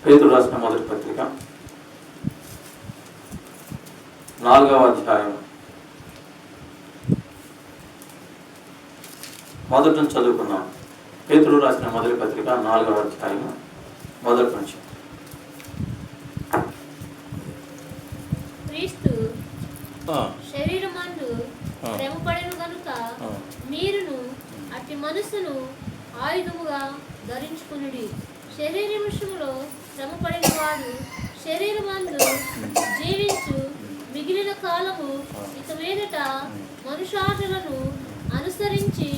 పేతురు రాసిన మొదటి పత్రిక 4వ అధ్యాయం మొదటి నుంచి చదువుకున్నాం. పేతురు రాసిన మొదటి పత్రిక 4వ అధ్యాయం మొదటి నుంచి. క్రీస్తు శరీరమందు శ్రమపడెను గనుక మీరును అట్టి మనస్సును ఆయుధముగా ధరించుకునుడి. శరీర విషయంలో శ్రమపడిన వాడు శరీరమందు జీవించు మిగిలిన కాలము ఇక మీదట మనుషాటులను అనుసరించి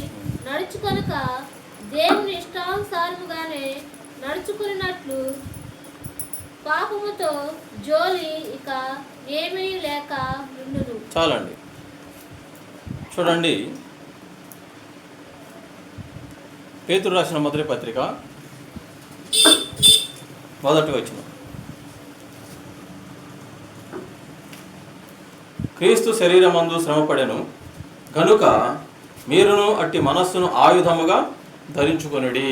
నడుచుకొనక దేవుని ఇష్టానుసారముగానే నడుచుకున్నట్లు పాపముతో జోలి ఇక ఏమీ లేక ఉండును. చాలండి. చూడండి, పేతురు రాసిన మొదటి పత్రిక మొదటి వచనం. క్రీస్తు శరీరమందు శ్రమపడెను గనుక మీరును అట్టి మనస్సును ఆయుధముగా ధరించుకొనుడి.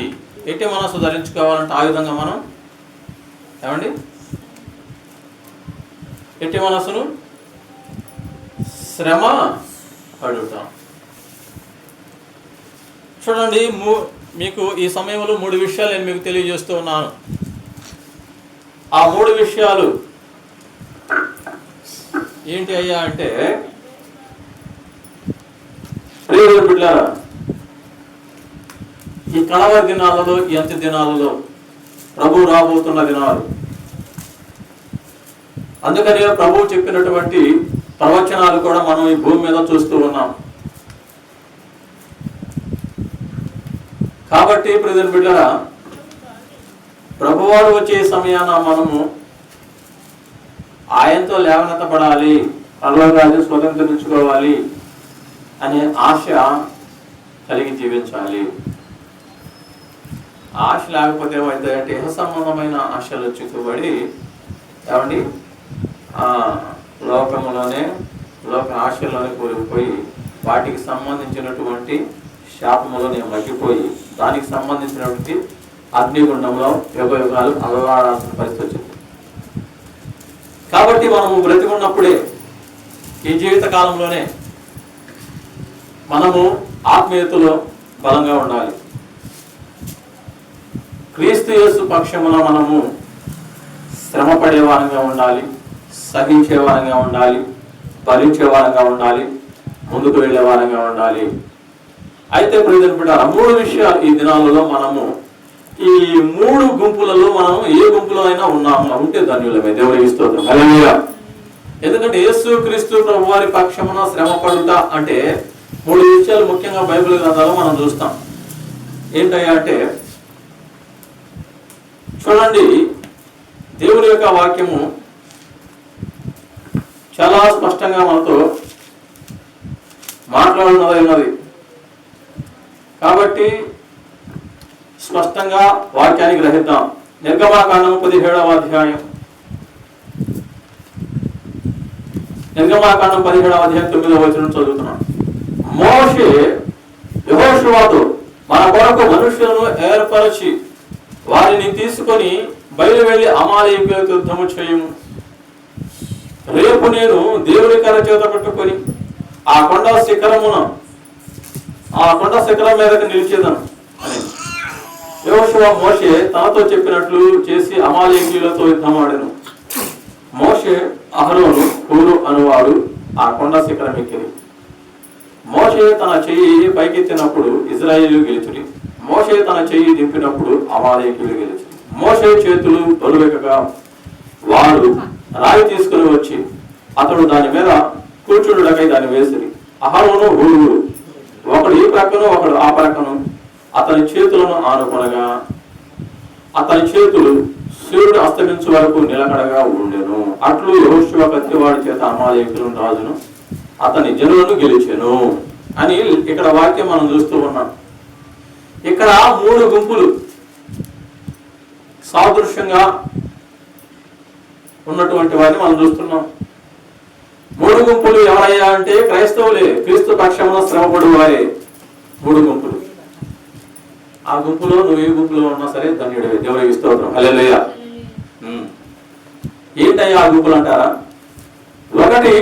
ఎట్టి మనస్సు ధరించుకోవాలంటే ఆయుధంగా మనం ఏమండి ఎట్టి మనస్సును శ్రమ పడుతాం. చూడండి, మీకు ఈ సమయంలో 3 విషయాలు నేను మీకు తెలియజేస్తూ ఉన్నాను. ఆ 3 విషయాలు ఏంటి అయ్యా అంటే, ప్రియుల బిడ్డలారా, ఈ కడవరి దినాలలో, ఈ అంత్య దినాలలో ప్రభు రాబోతున్న దినాలు. అందుకనే ప్రభువు చెప్పినటువంటి ప్రవచనాలు కూడా మనం ఈ భూమి మీద చూస్తూ ఉన్నాం. కాబట్టి ప్రియమైన బిడ్డలారా, ప్రభువారు వచ్చే సమయాన మనము ఆయనతో లేవనెత్తబడాలి, పరలోకరాజ్యం స్వతంత్రించుకోవాలి అనే ఆశ కలిగి జీవించాలి. ఆశ లేకపోతే ఏమవుతాయంటే ఇహ సంబంధమైన ఆశలు చిక్కుబడి ఏమండి లోక ఆశల్లోనే కూలిపోయి వాటికి సంబంధించినటువంటి శాపములోనే మగ్గిపోయి దానికి సంబంధించినటువంటి అగ్నిగుండంలో యుగాలు అలవాడాల్సిన పరిస్థితి వచ్చింది. కాబట్టి మనము బ్రతికున్నప్పుడే ఈ జీవిత కాలంలోనే మనము ఆత్మీయతలో బలంగా ఉండాలి. క్రీస్తు యేసు పక్షమున మనము శ్రమ పడేవారంగా ఉండాలి, సహించేవారంగా ఉండాలి, భరించేవారంగా ఉండాలి, ముందుకు వెళ్ళేవారంగా ఉండాలి. అయితే ప్రియమైన బిడ్డలారా, 3 విషయాలు ఈ దినాలలో మనము ఈ 3 గుంపులలో మనం ఏ గుంపులో అయినా ఉన్నాము ఉంటే ధన్యులమే. దేవునికి స్తోత్రం. హల్లెలూయా. ఎందుకంటే యేసు క్రీస్తు ప్రభు వారి పక్షమున శ్రమ పడుట అంటే 3 విషయాలు ముఖ్యంగా బైబిల్ గ్రంథాల్లో మనం చూస్తాం. ఏంటయ్యా అంటే, చూడండి, దేవుని యొక్క వాక్యము చాలా స్పష్టంగా మనతో మాట్లాడుతున్నది. కాబట్టి స్పష్టంగా వాక్యాన్ని గ్రహిద్దాం. నిర్గమాకాండం 17వ అధ్యాయం 9వ వచనం చదువుతున్నాం. మోషే యెహోషువతో మన కొరకు మనుషులను ఏర్పరచి వారిని తీసుకొని బయలు వెళ్ళి అమాలేకీయులతో యుద్ధము చేయము. రేపు నేను దేవుని కర్ర చేత పట్టుకొని ఆ కొండ శిఖరం మీదకి నిలిచేదను అని యెహోషువ మోషే తనతో చెప్పినట్లు చేసి అమాలేకీయులతో యుద్ధం ఆడెను. మోషే, అహరోను, హూరు అనువాడు ఆ కొండ శిఖరం ఎక్కిరి. మోషే తన చెయ్యి పైకెత్తినప్పుడు ఇశ్రాయేలు గెలిచిరి. మోషే తన చెయ్యి దింపినప్పుడు అమాలేకీయులు గెలిచిరి. మోషే చేతులు బరువెక్కగా వారు రాయి తీసుకుని వచ్చి అతడు దాని మీద కూర్చుండుటకై దాన్ని వేసిరి. అహరోను, హూరు ఒకడు ఈ ప్రక్కను ఒకడు ఆ ప్రక్కను అతని చేతులను ఆనుకొనగా అతని చేతులు సూర్యుడు అస్తమించే వరకు నిలకడగా ఉండెను. అట్లు యెహోషువ కత్తివాడి చేత అమాలేకీయులను రాజును అతని జనులను గెలిచెను అని ఇక్కడ వాక్యం మనం చూస్తూ ఉన్నాం. ఇక్కడ 3 గుంపులు సాదృశ్యంగా ఉన్నటువంటి వారిని మనం చూస్తున్నాం. 3 గుంపులు ఎవరయ్యా అంటే క్రైస్తవులే, క్రీస్తు పక్షమున శ్రమపడు వారే 3 గుంపులు. ఆ గుంపులో నువ్వు ఏ గుంపులో ఉన్నా సరే ధన్యుడివే. దేవునికి స్తోత్రం. హల్లెలూయా. ఏంటయ్యా ఆ గుంపులు అంటారా? ఒకటి,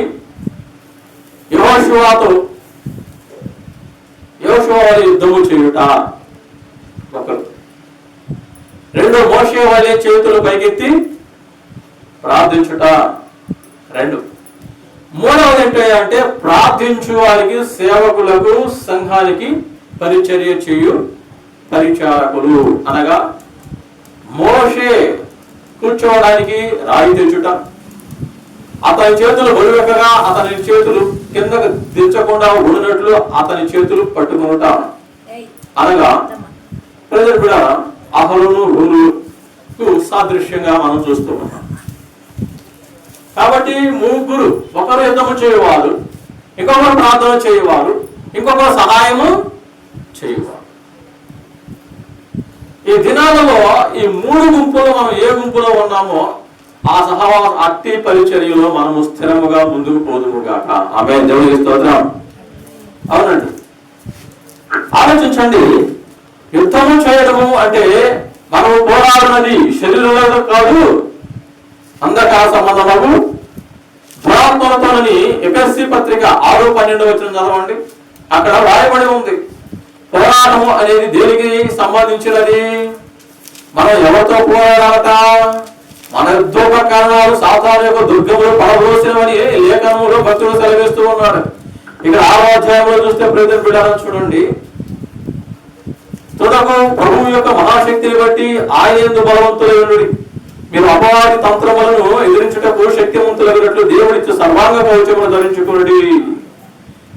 యెహోషువతో యుద్ధము చేయుట ఒకరు. రెండు, మోషే వలె చేతులు పైకెత్తి ప్రార్థించుట రెండు. మూడవది ఏంటంటే ప్రార్థించు వారికి, సేవకులకు, సంఘానికి పరిచర్య చేయు పరిచారకులు. అనగా మోషే కూర్చోవడానికి రాయి తెచ్చుట, అతని చేతులు బరువెక్కగా అతని చేతులు కిందకు దించకుండా ఉన్నట్లు అతని చేతులు పట్టుకునుట. అనగా ప్రజలు కూడా అహరోను హూరుకు సాదృశ్యంగా మనం చూస్తూ ఉన్నాం. కాబట్టి ముగ్గురు, ఒకరు యుద్ధము చేయవారు, ఇంకొకరు ప్రార్థన చేయవారు, ఇంకొకరు సహాయము చేయవారు. ఈ దినాలలో ఈ మూడు గుంపులు మనం ఏ గుంపులో ఉన్నామో ఆ అట్టి పరిచర్యలో మనము స్థిరముగా ముందుకు పోదుముగాక. ఆమేన్. దేవునికి స్తోత్రం. అవునండి, ఆలోచించండి. యుద్ధము చేయడము అంటే మనము పోరాడున్నది శరీరంలో కాదు, అంధకార సంబంధము దురాత్మలతోనని ఎఫెసీ పత్రిక 6:12 వచనం చదవండి. అక్కడ రాయబడి ఉంది. పోరాటము అనేది దేనికి సంబంధించినది? మనం ఎవరితో పోరాడాలట? మన యుద్ధోపకరణాలు సాతాను యొక్క దుర్గములు పడబోసినవని లేఖనములో భక్తుడు సెలవిస్తూ ఉన్నాడు. ఇక్కడ 6వ అధ్యాయంలో చూస్తే ప్రజలు బిడ్డాలని చూడండి. తుదకు ప్రభువు యొక్క మహాశక్తిని బట్టి ఆయన బలవంతులైనడి, మీరు అపవాది తంత్రములను ఎదిరించుటకు శక్తివంతులైనట్లు దేవుడిచ్చే సర్వాంగ కవచమును ధరించుకుని.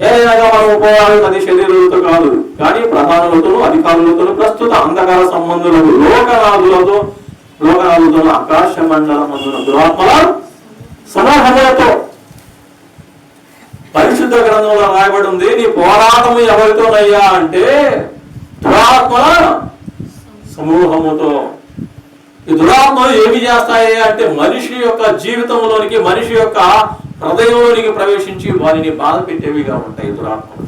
ఏదైనా మనం పోరాడుతున్నది శరీరులతో కాదు, కానీ ప్రధానులతోనూ అధికారులతోనూ ప్రస్తుత అంధకార సంబంధులకు లోకనాథులతో ఆకాశ మండలమందున దురాత్మల సమూహములతో. పరిశుద్ధ గ్రంథంలో రాయబడి ఉంది, నీ పోరాటము ఎవరితోనయ్యా అంటే దురాత్మల సమూహముతో. ఈ దురాత్మలు ఏమి చేస్తాయి అంటే మనిషి యొక్క జీవితంలోనికి, మనిషి యొక్క హృదయంలోనికి ప్రవేశించి వారిని బాధ పెట్టేవిగా ఉంటాయి దురాత్మలు.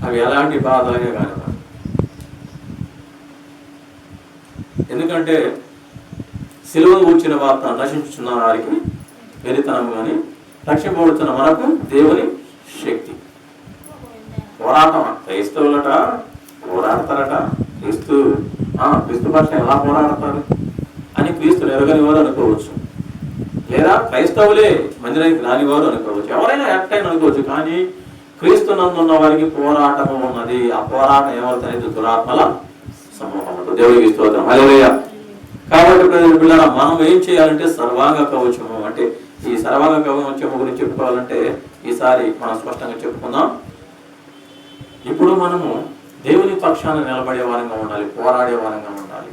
అవి ఎలాంటి బాధలనే కాదు. ఎందుకంటే సిలువను కూర్చిన వార్త నశించుచున్న వారికి వెరితనము కానీ రక్షింపబడుతున్న మనకు దేవుని శక్తి. పోరాటం క్రైస్తవులట పోరాడతారట. క్రీస్తు పక్ష ఎలా పోరాడతారు అని క్రీస్తుని ఎరగని వారు అనుకోవచ్చు, లేదా క్రైస్తవులే మందిరానికి రానివారు అనుకోవచ్చు, ఎవరైనా ఎట్టైనా అనుకోవచ్చు. కానీ క్రీస్తు నందున్న వారికి పోరాటము ఉన్నది. ఆ పోరాటం ఏమవుతుంది? దురాత్మల సమూహంతో. దేవుడికి స్తోత్రం. హల్లెలూయా. కాబట్టి ప్రజల పిల్లల మనం ఏం చేయాలంటే సర్వాంగ కవచము, అంటే ఈ సర్వాంగ కవచము గురించి చెప్పుకోవాలంటే ఈసారి మనం స్పష్టంగా చెప్పుకుందాం. ఇప్పుడు మనము దేవుని పక్షాన నిలబడే వారంగా ఉండాలి, పోరాడే వారంగా ఉండాలి.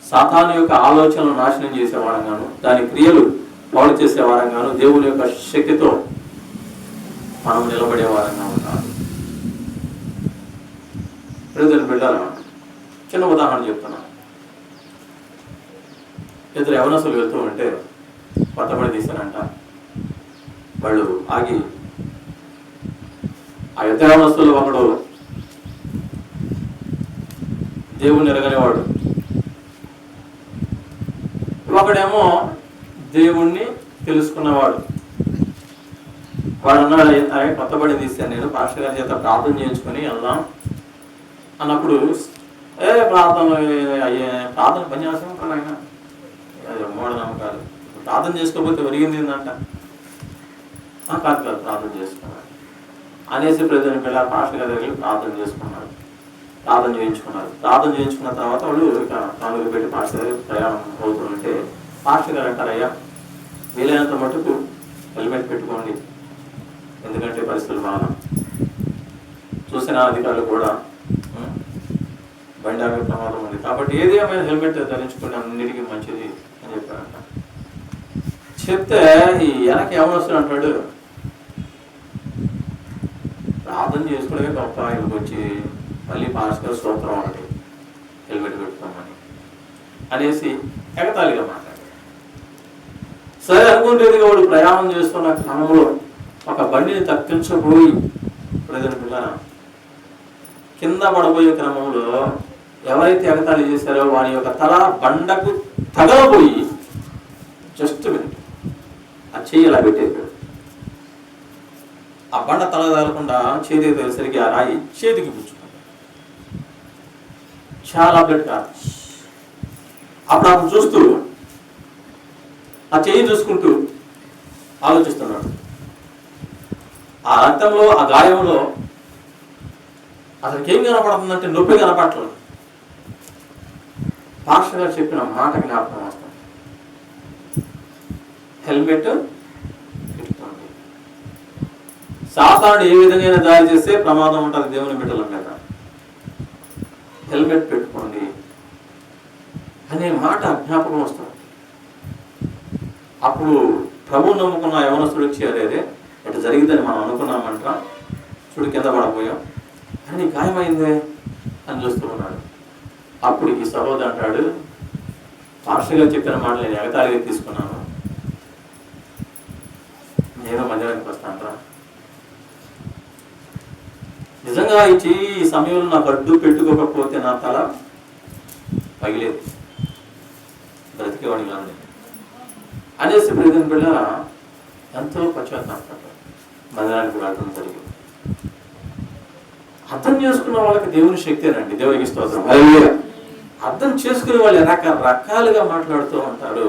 సాతాను యొక్క ఆలోచనలు నాశనం చేసే వారంగాను, దాని క్రియలు పాడు చేసే వారంగాను దేవుని యొక్క శక్తితో మనం నిలబడే వారంగా ఉండాలి. ప్రజలు బిడ్డలు, చిన్న ఉదాహరణ చెప్తున్నా. ఇద్దరు యవనస్తులు వెళ్తూ ఉంటే పట్టబడి తీశారంట. వాళ్ళు ఆగి, ఆ ఇద్దరు యవనస్తులు ఒకడు దేవుణ్ణి ఎరగనేవాడు, ఒకడేమో దేవుణ్ణి తెలుసుకున్నవాడు. వాడు అన్నాడు, కొత్తబడి తీశాను నేను, పాస్టర్ గారి చేత ప్రార్థన చేయించుకొని వెళ్దాం అన్నప్పుడు, ప్రార్థన పని చేస్తాం ఆయన మూఢనమ్మకాలు, ప్రార్థన చేసుకోకపోతే ఒరిగింది ఏంటంట. కాదు ప్రార్థన చేసుకున్నాడు అనేసి ప్రజల పిల్ల పాస్టర్ గారి దగ్గర ప్రార్థన చేసుకున్నాడు, ప్రార్థన చేయించుకున్నారు. ప్రార్థన చేయించుకున్న తర్వాత వాళ్ళు కానుక పెట్టి పాస్టర్ గారి ప్రయాణం అవుతుంటే పాస్టర్ గారు అంటారు, అయ్యా వీలైనంత మటుకు హెల్మెట్ పెట్టుకోండి, ఎందుకంటే పరిస్థితులు బాగా చూసిన అధికారులు కూడా బండి ఆగే ప్రమాదం ఉంది, కాబట్టి ఏది ఏమైనా హెల్మెట్ ధరించుకోండి, అన్నిటికీ మంచిది అని చెప్పారంట. చెప్తే ఈ వెనక్కి ఏమొస్తాడు అంటాడు, ప్రార్థన చేసుకోవడమే గొప్ప, ఇక్కడికి వచ్చి మళ్ళీ పాస్టర్ స్తోత్రం ఒకటి హెల్మెట్ పెట్టుకోమని అనేసి ఎగతాళిగా మాట్లాడాడు. సరే అనుకుంటేది వాడు ప్రయాణం చేస్తున్న క్రమంలో ఒక బండిని తప్పించబోయి ప్రజల పిల్ల కింద పడబోయే క్రమంలో ఎవరైతే ఎగతాళి చేశారో వాని యొక్క తల బండకు తగలబోయి జస్ట్ మినిట్ ఆ చెయ్యి ఇలా పెట్టేశాడు. ఆ బండ తల తగలకుండా చేతికి తగిలేసరికి ఆ రాయి చేతికి పుచ్చుకుంది. చాలా బ్లడ్ కాదు. అప్పుడు అతను చూస్తూ ఆ చెయ్యి చూసుకుంటూ ఆలోచిస్తున్నాడు. ఆ రక్తంలో ఆ గాయంలో అతనికి ఏం కనపడుతుందంటే నొప్పి కనపడలేదు. పాస్టర్ గారు చెప్పిన మాట జ్ఞాపకం వస్తుంది, హెల్మెట్ పెట్టుకోండి. సాతానుడు ఏ విధంగా దారి చేస్తే ప్రమాదం ఉంటుంది దేవుని బిడ్డల మీద. హెల్మెట్ పెట్టుకోండి అనే మాట జ్ఞాపకం వస్తుంది. అప్పుడు ప్రభు నమ్ముకున్న యవనస్తుడు వచ్చి అదే ఇట్లా జరిగిందని మనం అనుకున్నామంట, చూడు కింద పడపోయాం అని గాయమైందే అని చూస్తూ ఉన్నాడు. అప్పుడు ఈ సహోదరు అంటాడు, పాస్టర్ గారు చెప్పిన మాట నేను ఎగతాళిగా తీసుకున్నాను, నేను మధ్యాహ్నానికి వస్తాను. నిజంగా ఈ సమయంలో నాకు అడ్డు పెట్టుకోకపోతే నా తల పగిలేదు, బ్రతికేవాడిని కాదు అనేసి ప్రజలు పిల్ల ఎంతో పశ్చాత్తాపడ్డారు. మందిరానికి వెళ్ళడం జరిగింది. అర్థం చేసుకున్న వాళ్ళకి దేవుని శక్తేనండి. దేవునికి స్తోత్రం. అర్థం చేసుకునే వాళ్ళు రకరకాలుగా మాట్లాడుతూ ఉంటారు.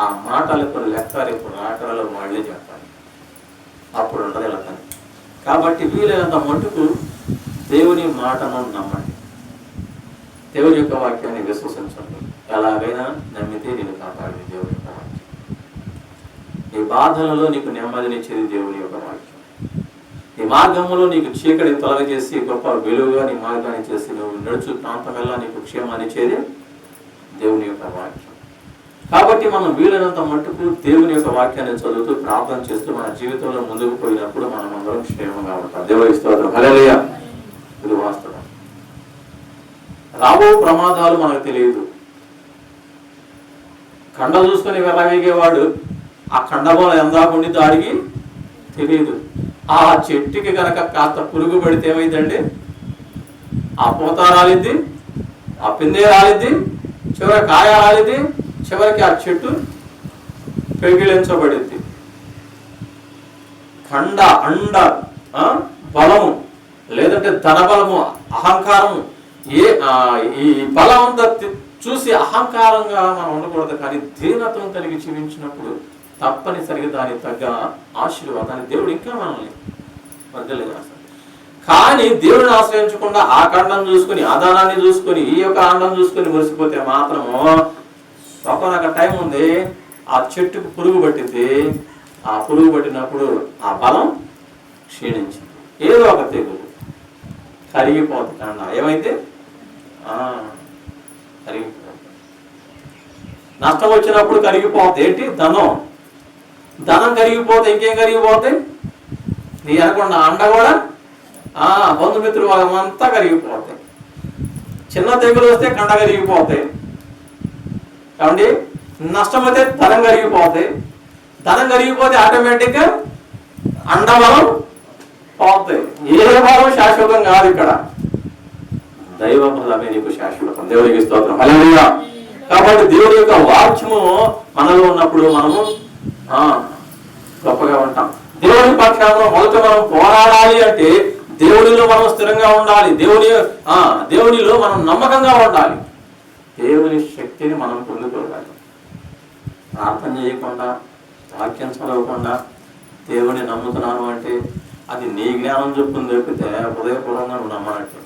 ఆ మాటలకు లెక్కలు ఆటలు వాళ్ళే చెప్పాలి, అప్పుడు ఉంటుంది ఇలా. కాబట్టి వీలైనంత మటుకు దేవుని మాటను నమ్మండి, దేవుని యొక్క వాక్యాన్ని విశ్వసించండి. ఎలాగైనా నమ్మితే నేను కాపాడింది దేవుని యొక్క వాక్యం. నీ బాధలలో నీకు నెమ్మదినిచ్చేది దేవుని యొక్క వాక్యం. నీ మార్గంలో నీకు చీకటిని తొలగజేసి గొప్ప వెలుగుగా నీ మార్గాన్ని చేసి నువ్వు నడుచు ప్రాంతమెల్లా నీకు క్షేమాన్ని ఇచ్చేది దేవుని యొక్క వాక్యం. కాబట్టి మనం వీలైనంత మట్టుకు దేవుని యొక్క వాక్యాన్ని చదువుతూ ప్రార్థన చేస్తూ మన జీవితంలో ముందుకు పోయినప్పుడు మనం అందరం క్షేమంగా ఉంటాం. దేవుని స్తోత్రం. హల్లెలూయా. ఇది వాస్తవం. రాబో ప్రమాదాలు మనకు తెలియదు. కండ చూసుకొని వెళ్ళగలిగేవాడు ఆ కండబోల ఎందాకుండి దాడికి తెలియదు. ఆ చెట్టుకి కనుక కాస్త పురుగు పడితే ఏమైందండి, ఆ పూత రాలిద్ది, ఆ పిందే రాలిద్ది, చివరి కాయ రాలిద్ది, చివరికి ఆ చెట్టు పెగిలించబడింది. ఖండ అండ బలము లేదంటే ధన బలము, అహంకారము, ఈ బలం అంతా చూసి అహంకారంగా మనం ఉండకూడదు. కానీ దీనత్వం కలిగి జీవించినప్పుడు తప్పనిసరిగా దానికి తగ్గ ఆశీర్వాదాన్ని దేవుడు ఇంకా మనల్ని వర్గలేదు చేస్తాడు. కానీ దేవుడిని ఆశ్రయించకుండా ఆ ఖండం చూసుకొని, ఆ దానాన్ని చూసుకొని, ఈ యొక్క అండం చూసుకొని మురిసిపోతే మాత్రము ఒక టైం ఉంది, ఆ చెట్టుకు పురుగు పట్టింది. ఆ పురుగు పట్టినప్పుడు ఆ బలం క్షీణించింది. ఏదో ఒక తెగులు కరిగిపోతుంది. కండ ఏమైతే కరిగిపోతుంది. నష్టం వచ్చినప్పుడు కరిగిపోతుంది. ఏంటి? ధనం కరిగిపోతే ఇంకేం కరిగిపోతాయి? నీ అనుకున్న అండ కూడా బంధుమిత్రులు వాళ్ళంతా కరిగిపోతాయి. చిన్న తెగులు వస్తే కండ కరిగిపోతాయి. కాబట్టి నష్టం అయితే ధనం కరిగిపోతాయి. ధనం కరిగిపోతే ఆటోమేటిక్గా అండబలం పోతాయి. ఏ బలం శాశ్వతం కాదు. ఇక్కడ దైవ బలమే నీకు శాశ్వతం. దేవునికి స్తోత్రం. హల్లెలూయా. కాబట్టి దేవుడి యొక్క వాక్యము మనలో ఉన్నప్పుడు మనము గొప్పగా ఉంటాం. దేవుని పక్షంలో మొదట మనం పోరాడాలి అంటే దేవునిలో మనం స్థిరంగా ఉండాలి. దేవునిలో మనం నమ్మకంగా ఉండాలి. దేవుని శక్తిని మనం పొందుకోవాలి. ప్రార్థన చేయకుండా, వాక్యం చదవకుండా దేవుని నమ్ముతున్నాను అంటే అది నీ జ్ఞానం చెప్పుకుని దొరికితే హృదయపూర్వంగా నువ్వు నమ్మనట్టు.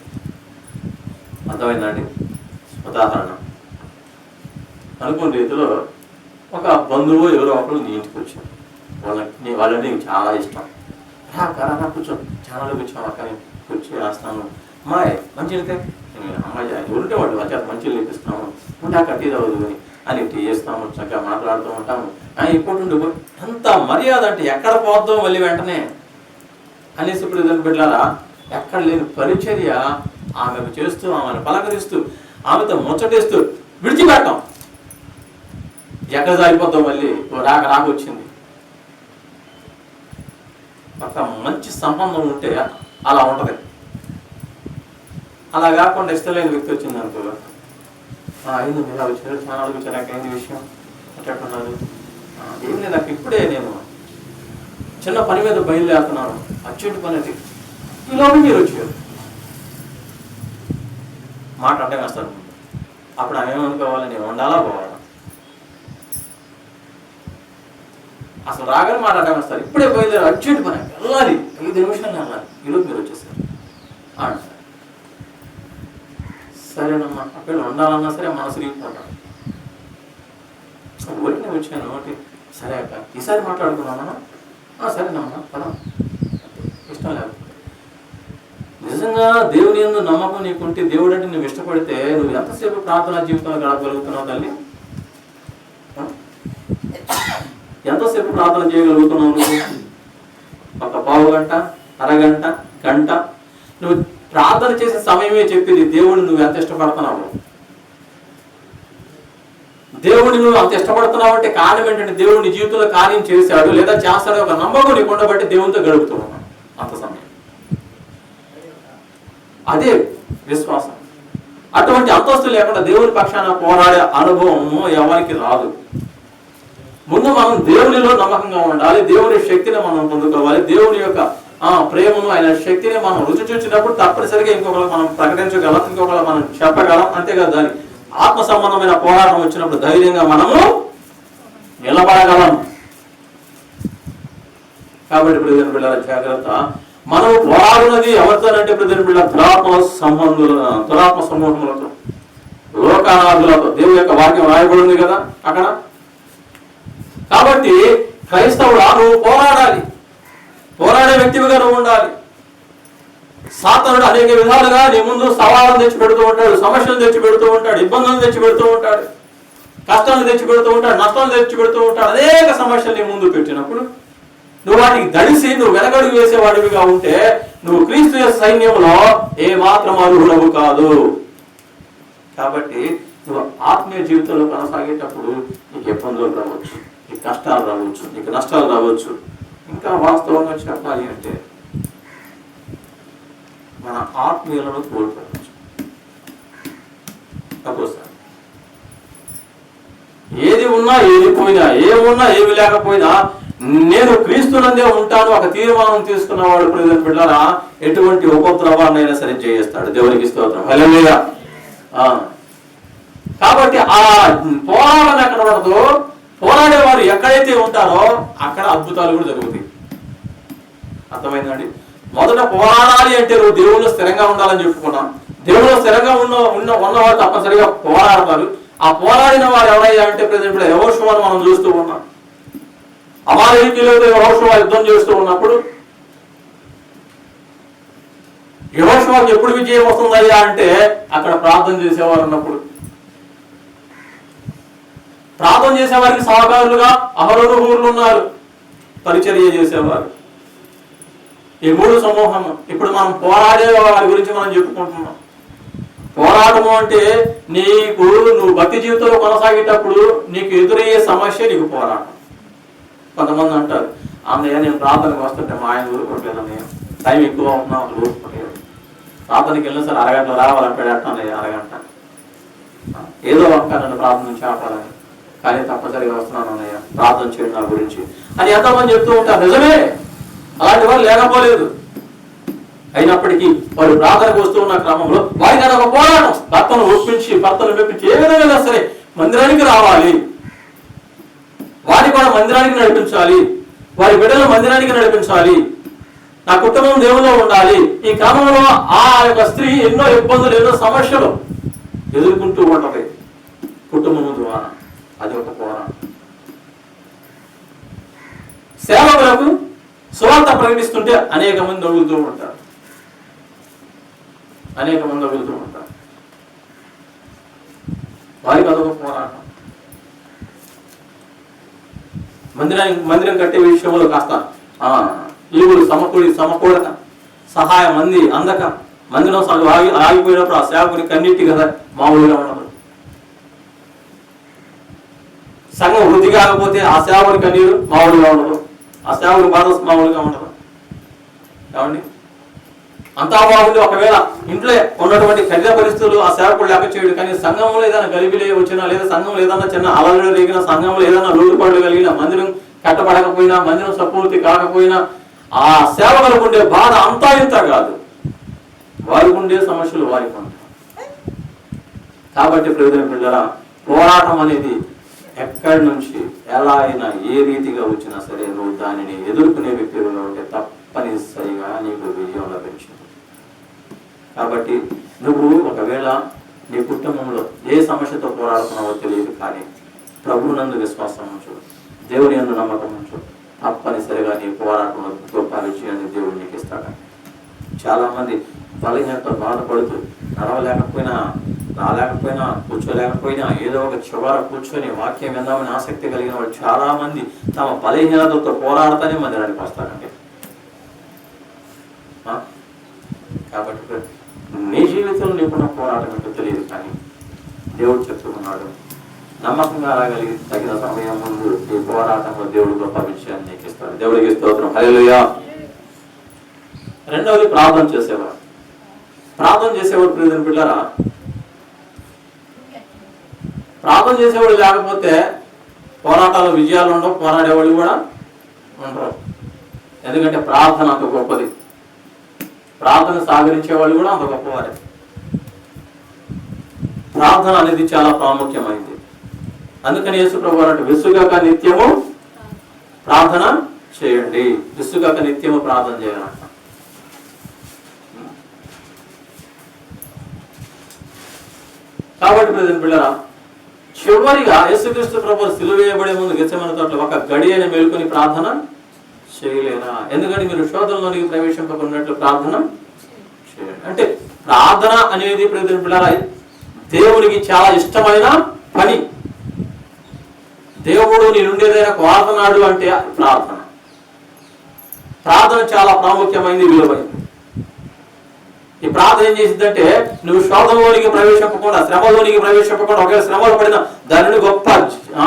అర్థమైందండి? ఉదాహరణ అనుకున్న రీతిలో ఒక బంధువు ఎవరో ఒకరు నీ ఇంటికి వచ్చారు. వాళ్ళని నీకు చాలా ఇష్టం. రా కూర్చో, చాలా కూర్చోవా, కానీ కూర్చో వేస్తాను. అమ్మాయి మంచి వెళ్తే అమ్మాయి ఎవరుంటే వాళ్ళు వచ్చారు, మంచిగా లేపిస్తాము, ఉంటా కట్టి అవ్వదు అని టీ చేస్తాము, చక్కగా మాట్లాడుతూ ఉంటాము. ఇప్పుడు ఎంత మర్యాద అంటే ఎక్కడ పోద్దాం మళ్ళీ వెంటనే అనేసి ఇప్పుడు ఇద్దరు బిడ్డలారా ఎక్కడ లేని పరిచర్య ఆమెకు చేస్తూ, ఆమెను పలకరిస్తూ, ఆమెతో ముచ్చటిస్తూ విడిచిపెట్టాం. ఎక్కడ సాగిపోతాం మళ్ళీ రాక వచ్చింది. ఒక మంచి సంబంధం ఉంటే అలా ఉంటది. అలా కాకుండా ఇష్టం లేని వ్యక్తి వచ్చింది అనుకో, అయింది మీరు వచ్చారు, చాలా వచ్చారు, నాకు ఏంది విషయం ఎట్లున్నారు, ఏం లేదు నాకు ఇప్పుడే నేను చిన్న పని మీద బయలుదేరుతున్నాను, అర్జెంట్ పని అది, ఈలోపు మీరు వచ్చారు, మాట అంటే వస్తారు. అప్పుడు ఆమె ఏమనుకోవాలి, నేను ఉండాలా పోవాలా? అసలు రాగానే మాట అంటే వస్తారు, ఇప్పుడే బయలుదేరు, అర్జెంట్ పని వెళ్ళాలి, 5 నిమిషాలు వెళ్ళాలి, ఈలోపు మీరు వచ్చేసారు అంటారు. సరేనమ్మా, అక్కడ ఉండాలన్నా సరే మనసు రీపోతాడు. ఊరికి నేను వచ్చాను ఒకటి, సరే అక్క ఈసారి మాట్లాడుకున్నామన్నా, సరేనమ్మా పదా, ఇష్టం లేదు. నిజంగా దేవుని యందు నమ్మకం నీకుంటే, దేవుడు అంటే నువ్వు ఇష్టపడితే నువ్వు ఎంతసేపు ప్రార్థనా జీవితంలో గడపగలుగుతున్నావు తల్లి? ఎంతసేపు ప్రార్థన చేయగలుగుతున్నావు నువ్వు? ఒక పావు గంట, అరగంట, గంట? నువ్వు ప్రార్థన చేసే సమయమే చెప్పింది దేవుడిని నువ్వు ఎంత ఇష్టపడుతున్నావు. దేవుడిని నువ్వు అంత ఇష్టపడుతున్నావు అంటే కారణం ఏంటంటే దేవుడు నీ జీవితంలో కార్యం చేశాడు లేదా చేస్తాడు, ఒక నమ్మకం నీకు ఉండబట్టి దేవునితో గడుపుతున్నావు అంత సమయం. అదే విశ్వాసం. అటువంటి అంతస్తు లేకుండా దేవుని పక్షాన పోరాడే అనుభవం ఎవరికి రాదు. ముందు మనం దేవునిలో నమ్మకంగా ఉండాలి, దేవుని శక్తిని మనం పొందుకోవాలి, దేవుని యొక్క ప్రేమను, ఆయన శక్తిని మనం రుచి చూసినప్పుడు తప్పనిసరిగా ఇంకొకరు మనం ప్రకటించగలం, ఇంకొకరు మనం చెప్పగలం. అంతేకాదు దాని ఆత్మ సంబంధమైన పోరాటం వచ్చినప్పుడు ధైర్యంగా మనము నిలబడగలం. కాబట్టి ప్రియమైన బిడ్డల జాగ్రత్త. మనం పోరాడున్నది ఎవరితోనంటే ప్రియమైన బిడ్డ దురాత్మ సమూహములతో, లోకానాథులతో. దేవుని యొక్క వాక్యం రాయబడింది కదా అక్కడ. కాబట్టి క్రైస్తవుడా నువ్వు పోరాడాలి, పోరాడే వ్యక్తిగా నువ్వు ఉండాలి. సాతానుడు అనేక విధాలుగా నీ ముందు సవాళ్ళను తెచ్చి పెడుతూ ఉంటాడు, సమస్యలు తెచ్చి పెడుతూ ఉంటాడు, ఇబ్బందులు తెచ్చి పెడుతూ ఉంటాడు, కష్టాలను తెచ్చి పెడుతూ ఉంటాడు, నష్టాలు తెచ్చి పెడుతూ ఉంటాడు. అనేక సమస్యలు నీ ముందు పెట్టినప్పుడు నువ్వు వాటికి దడిసి నువ్వు వెనకడుగు వేసేవాడివిగా ఉంటే నువ్వు క్రీస్తు సైన్యంలో ఏ మాత్రం అర్హుడవు కాదు. కాబట్టి నువ్వు ఆత్మీయ జీవితంలో కొనసాగేటప్పుడు నీకు ఇబ్బందులు రావచ్చు, నీకు కష్టాలు రావచ్చు, నీకు నష్టాలు రావచ్చు. ఇంకా వాస్తవంగా చెప్పాలి అంటే మన ఆత్మీయులను కోల్పోవచ్చు. ఒక్కోసారి ఏది ఉన్నా ఏది పోయినా, ఏమున్నా ఏమి లేకపోయినా నేను క్రీస్తునందే ఉంటాను ఒక తీర్మానం తీసుకున్నవాడు ప్రియమైన బిడ్డలారా ఎటువంటి ఉపద్రవాన్నైనా సరే జయిస్తాడు. దేవునికి స్తోత్రం, హల్లెలూయా. కాబట్టి ఆ పోరాటం ఎక్కడ ఉండదో, పోరాడే వారు ఎక్కడైతే ఉంటారో అక్కడ అద్భుతాలు కూడా జరుగుతాయి. అర్థమైందండి? మొదట పోరాడాలి అంటే నువ్వు దేవుళ్ళు స్థిరంగా ఉండాలని చెప్పుకున్నాం. దేవుళ్ళు స్థిరంగా ఉన్నవారు తప్పనిసరిగా పోరాడతారు. ఆ పోరాడిన వారు ఎవరయ్యా అంటే ప్రజెంట్ యెహోషువను మనం చూస్తూ ఉన్నాం. అమాలేకీయులతో యెహోషువ యుద్ధం చేస్తూ ఉన్నప్పుడు యెహోషువకు ఎప్పుడు విజయం వస్తుందయ్యా అంటే అక్కడ ప్రార్థన చేసేవారు ఉన్నప్పుడు. ప్రార్థన చేసేవారికి సహకారులుగా అహరోను హూర్లు ఉన్నారు, పరిచర్య చేసేవారు. ఈ 3 సమూహము. ఇప్పుడు మనం పోరాడే వారి గురించి మనం చెప్పుకుంటున్నాం. పోరాటము అంటే నువ్వు భక్తి జీవితంలో కొనసాగేటప్పుడు నీకు ఎదురయ్యే సమస్య నీకు పోరాటం. కొంతమంది అంటారు, అన్నయ్య నేను ప్రార్థనకు వస్తుంటే మా ఆయన ఊరుకోవట్లేదు, అన్నయ్య టైం ఎక్కువ ఉన్నా ఊరుకోవట్లేదు, ప్రార్థనకి వెళ్ళిన సరే అరగంటలో రావాలంటాడు. అన్నయ్య అరగంట ఏదో ఒక్క నన్ను ప్రార్థన నుంచి ఆపాలని, కానీ తప్పనిసరిగా వస్తున్నాను అన్నయ్య ప్రార్థన చేయండి నా గురించి అని ఎంతమంది చెప్తూ ఉంటారు. నిజమే, అలాంటి వాళ్ళు లేకపోలేదు. అయినప్పటికీ వారు ప్రార్థనకు వస్తూ ఉన్న క్రమంలో వారికి ఒక పోరాటం, భర్తను మెప్పించి ఏ విధంగా సరే మందిరానికి రావాలి, వారిని కూడా మందిరానికి నడిపించాలి, వారి బిడ్డలు మందిరానికి నడిపించాలి, నా కుటుంబం దేవులో ఉండాలి. ఈ క్రమంలో ఆ యొక్క స్త్రీ ఎన్నో ఇబ్బందులు, ఎన్నో సమస్యలు ఎదుర్కొంటూ ఉంటది కుటుంబం ద్వారా. అది ఒక పోరాటం. సేవకులకు సువార్త ప్రకటిస్తుంటే అనేక మంది నవ్వులుతూ ఉంటారు. వారికి అదొక పోరాటం. మందిరం కట్టే విషయంలో కాస్త ఈవులు సమకూడక, సహాయం అందక, మందిరం ఆగిపోయినప్పుడు ఆ సేవకుని కన్నీటి కదా మామూలుగా ఉండదు. సంఘం వృద్ధి కాకపోతే ఆ సేవకుని కన్నీరు మామూలుగా ఉండదు, ఆ సేవకుని బాధ మామూలుగా ఉండదు. ఏమండి? అంతా బాగుంది. ఒకవేళ ఇంట్లో ఉన్నటువంటి కఠిన పరిస్థితులు ఆ సేవకుడు లేక చేయడు, కానీ సంఘంలో ఏదైనా గలిబిలే వచ్చినా, లేదా సంఘంలో ఏదైనా చిన్న అలలు రేగిన, సంఘంలో ఏదైనా లోటుపాట్లు కలిగిన, మందిరం కట్టబడకపోయినా, మందిరం సంపూర్తి కాకపోయినా ఆ సేవకులకు ఉండే బాధ అంతా ఇంత కాదు, వారికి ఉండే సమస్యలు వారికి ఉంటాయి. కాబట్టి ప్రియమైన పిల్లరా, పోరాటం అనేది ఎక్కడి నుంచి ఎలా అయినా ఏ రీతిగా వచ్చినా సరే నువ్వు దానిని ఎదుర్కొనే వ్యక్తులుగా ఉంటే తప్పనిసరిగా నీకు విజయం లభించింది. కాబట్టి నువ్వు ఒకవేళ నీ కుటుంబంలో ఏ సమస్యతో పోరాడుతున్నావో తెలియదు, కానీ ప్రభువు నందు విశ్వాసం ఉంచు, దేవుని యందు నమ్మకం ఉంచు, తప్పనిసరిగా నీ పోరాటంలో గొప్ప విజయాన్ని దేవుడు నీకు ఇస్తాడు. చాలా మంది బలహీనతతో బాధపడుతూ నడవలేకపోయినా, రాలేకపోయినా, కూర్చోలేకపోయినా ఏదో ఒక చివర కూర్చొని వాక్యం విందామని ఆసక్తి కలిగిన వాళ్ళు చాలా మంది తమ బలహీనతతో పోరాడతానే మందిరానికి వస్తారండి. కాబట్టి నీ జీవితంలో నీకున్న పోరాటం ఏంటో తెలియదు, కానీ దేవుడు చెప్తున్నాడు, నమ్మకంగా రాగలిగి తగిన సమయం ముందు ఈ పోరాటంలో దేవుడు గొప్ప విషయాన్ని నీకు ఇస్తాడు. దేవుడికి స్తోత్రం, హల్లెలూయా. రెండవది ప్రార్థన చేసేవాడు. ప్రార్థన చేసేవాడు ప్రియమైన పిల్లరా, ప్రార్థన చేసేవాడు లేకపోతే పోరాటాలు విజయాలు ఉండవు, పోరాడేవాడు కూడా ఉండరు. ఎందుకంటే ప్రార్థన అంత గొప్పది, ప్రార్థన సాగరించే వాళ్ళు కూడా అంత గొప్పవారే. ప్రార్థన అనేది చాలా ప్రాముఖ్యమైంది. అందుకని యేసు ప్రభువు అన్నట్టు విసుగక నిత్యము ప్రార్థన చేయండి, విసుగక నిత్యము ప్రార్థన చేయాలంట. కాబట్టి ప్రియమైన పిల్లరా, చివరిగా యేసుక్రీస్తు ప్రభువు సిలువ వేయబడే ముందు గెత్సేమనే తోటలో ఒక గడియని మేలుకొని ప్రార్థన చేయలేనా? ఎందుకంటే మీరు శోధనలోనికి ప్రవేశింపకున్నట్లు ప్రార్థన చేయండి. అంటే ప్రార్థన అనేది ప్రియమైన పిల్లరా దేవునికి చాలా ఇష్టమైన పని. దేవుడు నీ నుండేదైనా కోరుతున్నాడు అంటే ప్రార్థన. ప్రార్థన చాలా ప్రాముఖ్యమైనది, విలువైంది. ఈ ప్రార్థన ఏం చేసిందంటే నువ్వు శోధనలోనికి ప్రవేశింపకుండా, శ్రమలోనికి ప్రవేశింపకుండా, ఒకవేళ శ్రమలు పడినా దాని నుండి గొప్ప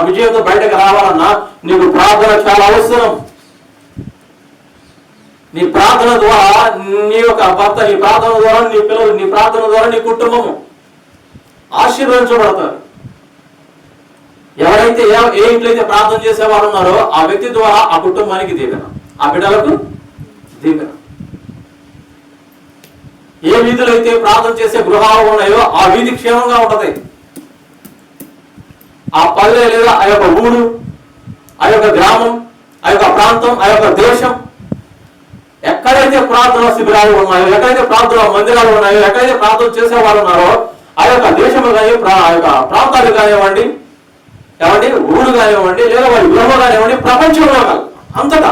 విజయంతో బయటకు రావాలన్నా నీకు ప్రార్థన చాలా అవసరం. నీ ప్రార్థన ద్వారా నీ యొక్క భర్త, నీ ప్రార్థన ద్వారా నీ పిల్లలు, నీ ప్రార్థన ద్వారా నీ కుటుంబము ఆశీర్వదించబడతారు. ఎవరైతే ఏ ఇంట్లో అయితే ప్రార్థన చేసేవారు ఉన్నారో ఆ వ్యక్తి ద్వారా ఆ కుటుంబానికి దీవెన, ఆ బిడ్డలకు దీవెన. ఏ వీధులు అయితే ప్రార్థన చేసే గృహాలు ఉన్నాయో ఆ వీధి క్షేమంగా ఉంటది. ఆ పల్లె లేదా ఆ యొక్క ఊరు, ఆ యొక్క గ్రామం, ఆ యొక్క ప్రాంతం, ఆ యొక్క దేశం, ఎక్కడైతే ప్రార్థన శిబిరాలు ఉన్నాయో, ఎక్కడైతే ప్రార్థన మందిరాలు ఉన్నాయో, ఎక్కడైతే ప్రార్థన చేసేవారు ఉన్నారో ఆ యొక్క దేశము కానీ, ఆ యొక్క ప్రాంతాలు కానివ్వండి, ఊరు కానివ్వండి, లేదా వారి గృహం కానివ్వండి, ప్రపంచంలో అంతటా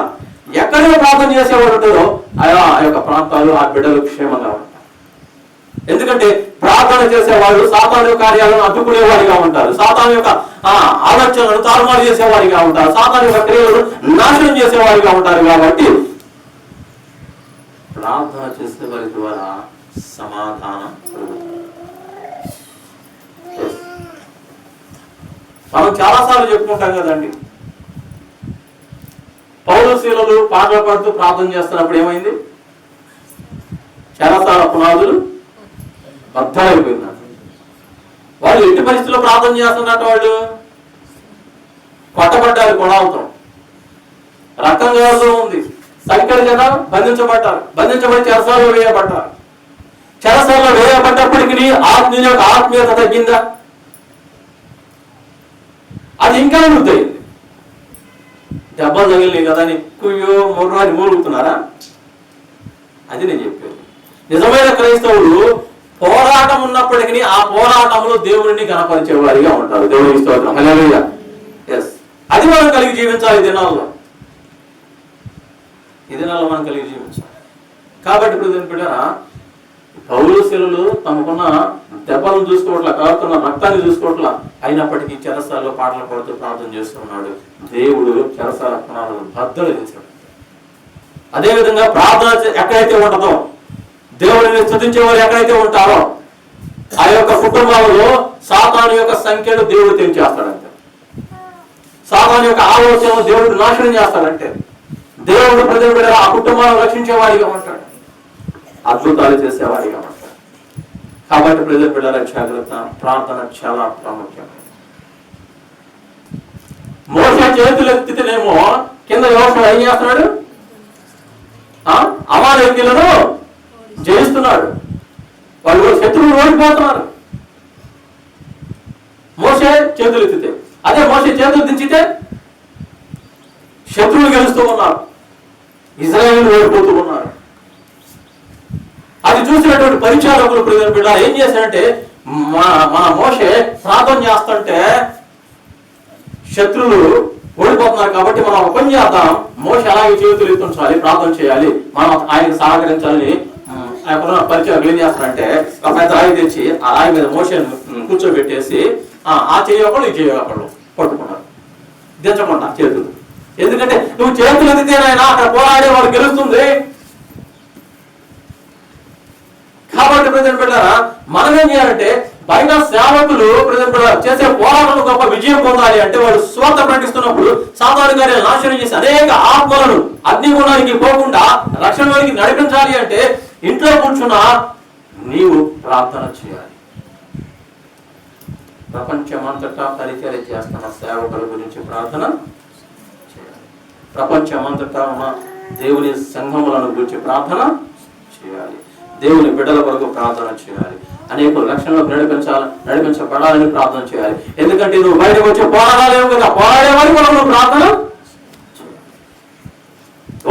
ఎక్కడైతే ప్రార్థన చేసేవారు ఉంటారో ఆ యొక్క ప్రాంతాలు, ఆ బిడ్డలు క్షేమంగా ఉంటారు. ఎందుకంటే ప్రార్థన చేసేవాళ్ళు సాతాను కార్యాలను అడ్డుకునేవారిగా ఉంటారు, సాతాను యొక్క ఆలోచనలను తారుమారు చేసేవారిగా ఉంటారు, సాతాను యొక్క క్రియలను నాశనం చేసేవారిగా ఉంటారు. కాబట్టి ప్రార్థన చేసే వారి ద్వారా సమాధానం. మనం చాలాసార్లు చెప్పుకుంటాం కదండి, పౌలు శీలలు పాటలు పాడుతూ ప్రార్థన చేస్తున్నప్పుడు ఏమైంది? చాలాసార్లు పునాదులు బద్దలైపోయింది. వాళ్ళు ఎట్టి పరిస్థితుల్లో ప్రార్థన చేస్తున్నట్టు వాళ్ళు కొట్టబడ్డారు, కొడాలతో రక్తం కారుతూ ఉంది, సంఖ్యల చేత బంధించబడ్డారు, బంధించబడి చెరసాలలో వేయబడ్డారు. చెరసాలలో వేయబడ్డప్పటికీ ఆత్మీయత తగ్గిందా? అది ఇంకా వృద్ధయింది. దెబ్బలు తగిలినాయి కదా అని కుయ్యో మొర్రాని మూలుగుతున్నారా? అది నేను చెప్పేది. నిజమైన క్రైస్తవులు పోరాటం ఉన్నప్పటికీ ఆ పోరాటంలో దేవుడిని కనపరిచే వారిగా ఉంటారు. దేవుడికి స్తోత్రం, హల్లెలూయా. ఎస్, అది మనం కలిగి జీవించాలి. ఈ దినాల్లో మనం కలిగి జీవించాలి. కాబట్టి ఇప్పుడు పౌలు శీలలు తమకున్న దెబ్బలను చూసుకోవట్లా, కారుతున్న రక్తాన్ని చూసుకోవట్లా, అయినప్పటికీ చెరసాలలో పాటలు పాడుతూ ప్రార్థన చేస్తున్నాడు. దేవుడు చెరసాల పునాదులను బద్దలు చేశాడు. అదేవిధంగా ప్రార్థన ఎక్కడైతే ఉంటుందో, దేవుడిని స్తుతించే వారు ఎక్కడైతే ఉంటారో ఆ యొక్క కుటుంబాలలో సాతాను యొక్క సంఖ్యను దేవుడు తెంచేస్తాడంటే, సాతాను యొక్క ఆలోచనలు దేవుడు నాశనం చేస్తాడంటే, దేవుడు ప్రజలు ఆ కుటుంబాలను రక్షించే వారిగా ఉంటాడు. అద్భుతాలు చేసేవాడిగా ఉంటాడు. కాబట్టి ప్రజల పిల్లల జాగ్రత్త, ప్రార్థన చాలా ప్రాముఖ్యం. మోషే చేతులు ఎత్తితేనేమో కింద యోషువ ఏం చేస్తున్నాడు? అమాలేకీయులను జయిస్తున్నాడు. వాళ్ళు శత్రువులు ఓడిపోతున్నారు మోషే చేతులు ఎత్తితే. అదే మోషే చేతులు దించితే శత్రువులు గెలుస్తూ ఉన్నారు, ఇజ్రాయేలు ఓడిపోతూ ఉన్నారు. అది చూసినటువంటి పరిచారకులు ప్రజల బిడ్డ ఏం చేశారంటే, మన మోషే ప్రార్థన చేస్తుంటే శత్రువులు ఓడిపోతున్నారు కాబట్టి మనం ఒక పని చేద్దాం, మోషే అలాగే చేతులు ఎత్తుంచాలి, ప్రార్థన చేయాలి, మనం ఆయనకు సహకరించాలని పరిచయం ఏం చేస్తారంటే ఒక పెద్ద రాయి తెచ్చి ఆ రాయి మీద మోషేను కూర్చోబెట్టేసి ఆ చేయకుండా ఈ చేయకుండా పట్టుకున్నారు, దించకుండా చేతులు. ఎందుకంటే నువ్వు చేతులు ఎత్తితేనైనా అక్కడ పోరాడే వాళ్ళు గెలుస్తుంది. కాబట్టి ప్రజెంట్ బిడ్డారా మనం ఏం చేయాలంటే బయట సేవకులు ప్రజెంట్ చేసే పోరాటంలో గొప్ప విజయం పొందాలి అంటే వాళ్ళు స్వార్థ ప్రకటిస్తున్నప్పుడు సాధారణ కార్యాలు నాశనం చేసి అనేక ఆత్మలను అగ్నిగుణానికి పోకుండా రక్షణలోనికి నడిపించాలి అంటే ఇంట్లో కూర్చున్న నీవు ప్రార్థన చేయాలి. ప్రపంచమంతటా పరిచర్య చేస్తున్న సేవకుల గురించి ప్రార్థన చేయాలి. ప్రపంచమంతటా ఉన్న దేవుని సంఘములను గురించి ప్రార్థన చేయాలి. దేవుని బిడ్డల కొరకు ప్రార్థన చేయాలి. అనేక లక్షణాలకు నడిపించబడాలని ప్రార్థన చేయాలి. ఎందుకంటే నువ్వు బయటకు వచ్చే పోరాడాలేవు కదా, పోరాడే వారి కొరకు నువ్వు ప్రార్థన చేయాలి.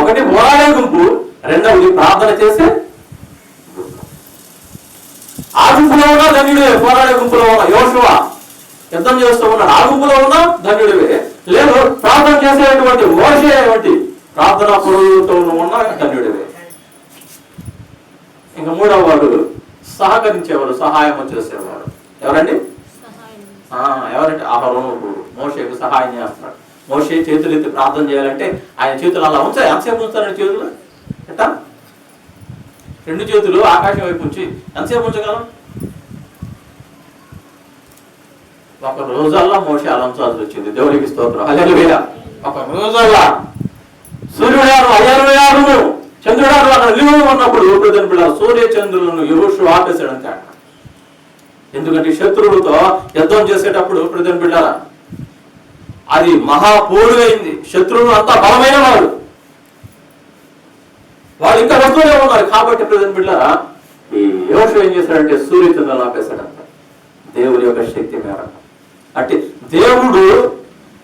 ఒకటి పోరాడే గుంపు, రెండవది ప్రార్థన చేసే ఆ గుంపులో ఉన్నా ధన్యుడివే. పోరాడే గుంపులో ఉన్న యోషువ యుద్ధం చేస్తూ ఉన్నాడు, ఆ గుంపులో ఉన్నా ధన్యుడివే. లేదు ప్రార్థన చేసేటువంటి మోషే ప్రార్థనా పురుషులతో ఉన్న ధన్యుడివే. ఇంకా మూడవ వాడు సహకరించేవాడు, సహాయం చేసేవాడు. ఎవరండి? ఎవరంటే అహరోను. మోషేకు సహాయం చేస్తున్నాడు. మోషే చేతులు ఎత్తి ప్రార్థన చేయాలంటే ఆయన చేతులు అలా ఉంచాలి. ఎంతసేపు ఉంచుతారండి చేతులు? ఎట్టా రెండు చేతులు ఆకాశం వైపు ఉంచి ఎంతసేపు ఉంచగలం? ఒక రోజల్లా మోషే అలా ఉంచాల్సి వచ్చింది. దేవుడికి స్తోత్రం, హల్లెలూయా. ఒక రోజల్లా సూర్యుడారు 66 చంద్రుడారు అక్కడ నిలువ ఉన్నప్పుడు సూర్య చంద్రులను యెహోషువ ఆపేశాడంట. ఎందుకంటే శత్రువులతో యుద్ధం చేసేటప్పుడు ప్రజలు బిడ్డారా అది మహాపోరుగా అయింది. శత్రువులు అంతా బలమైన వారు, వాళ్ళు ఇంకా వస్తూనే ఉన్నారు. కాబట్టి ప్రజలు బిడ్డారా ఈ యెహోషువ ఏం చేశాడంటే సూర్య చంద్రులను ఆపేశాడంట. దేవుని యొక్క శక్తి మేర అంటే దేవుడు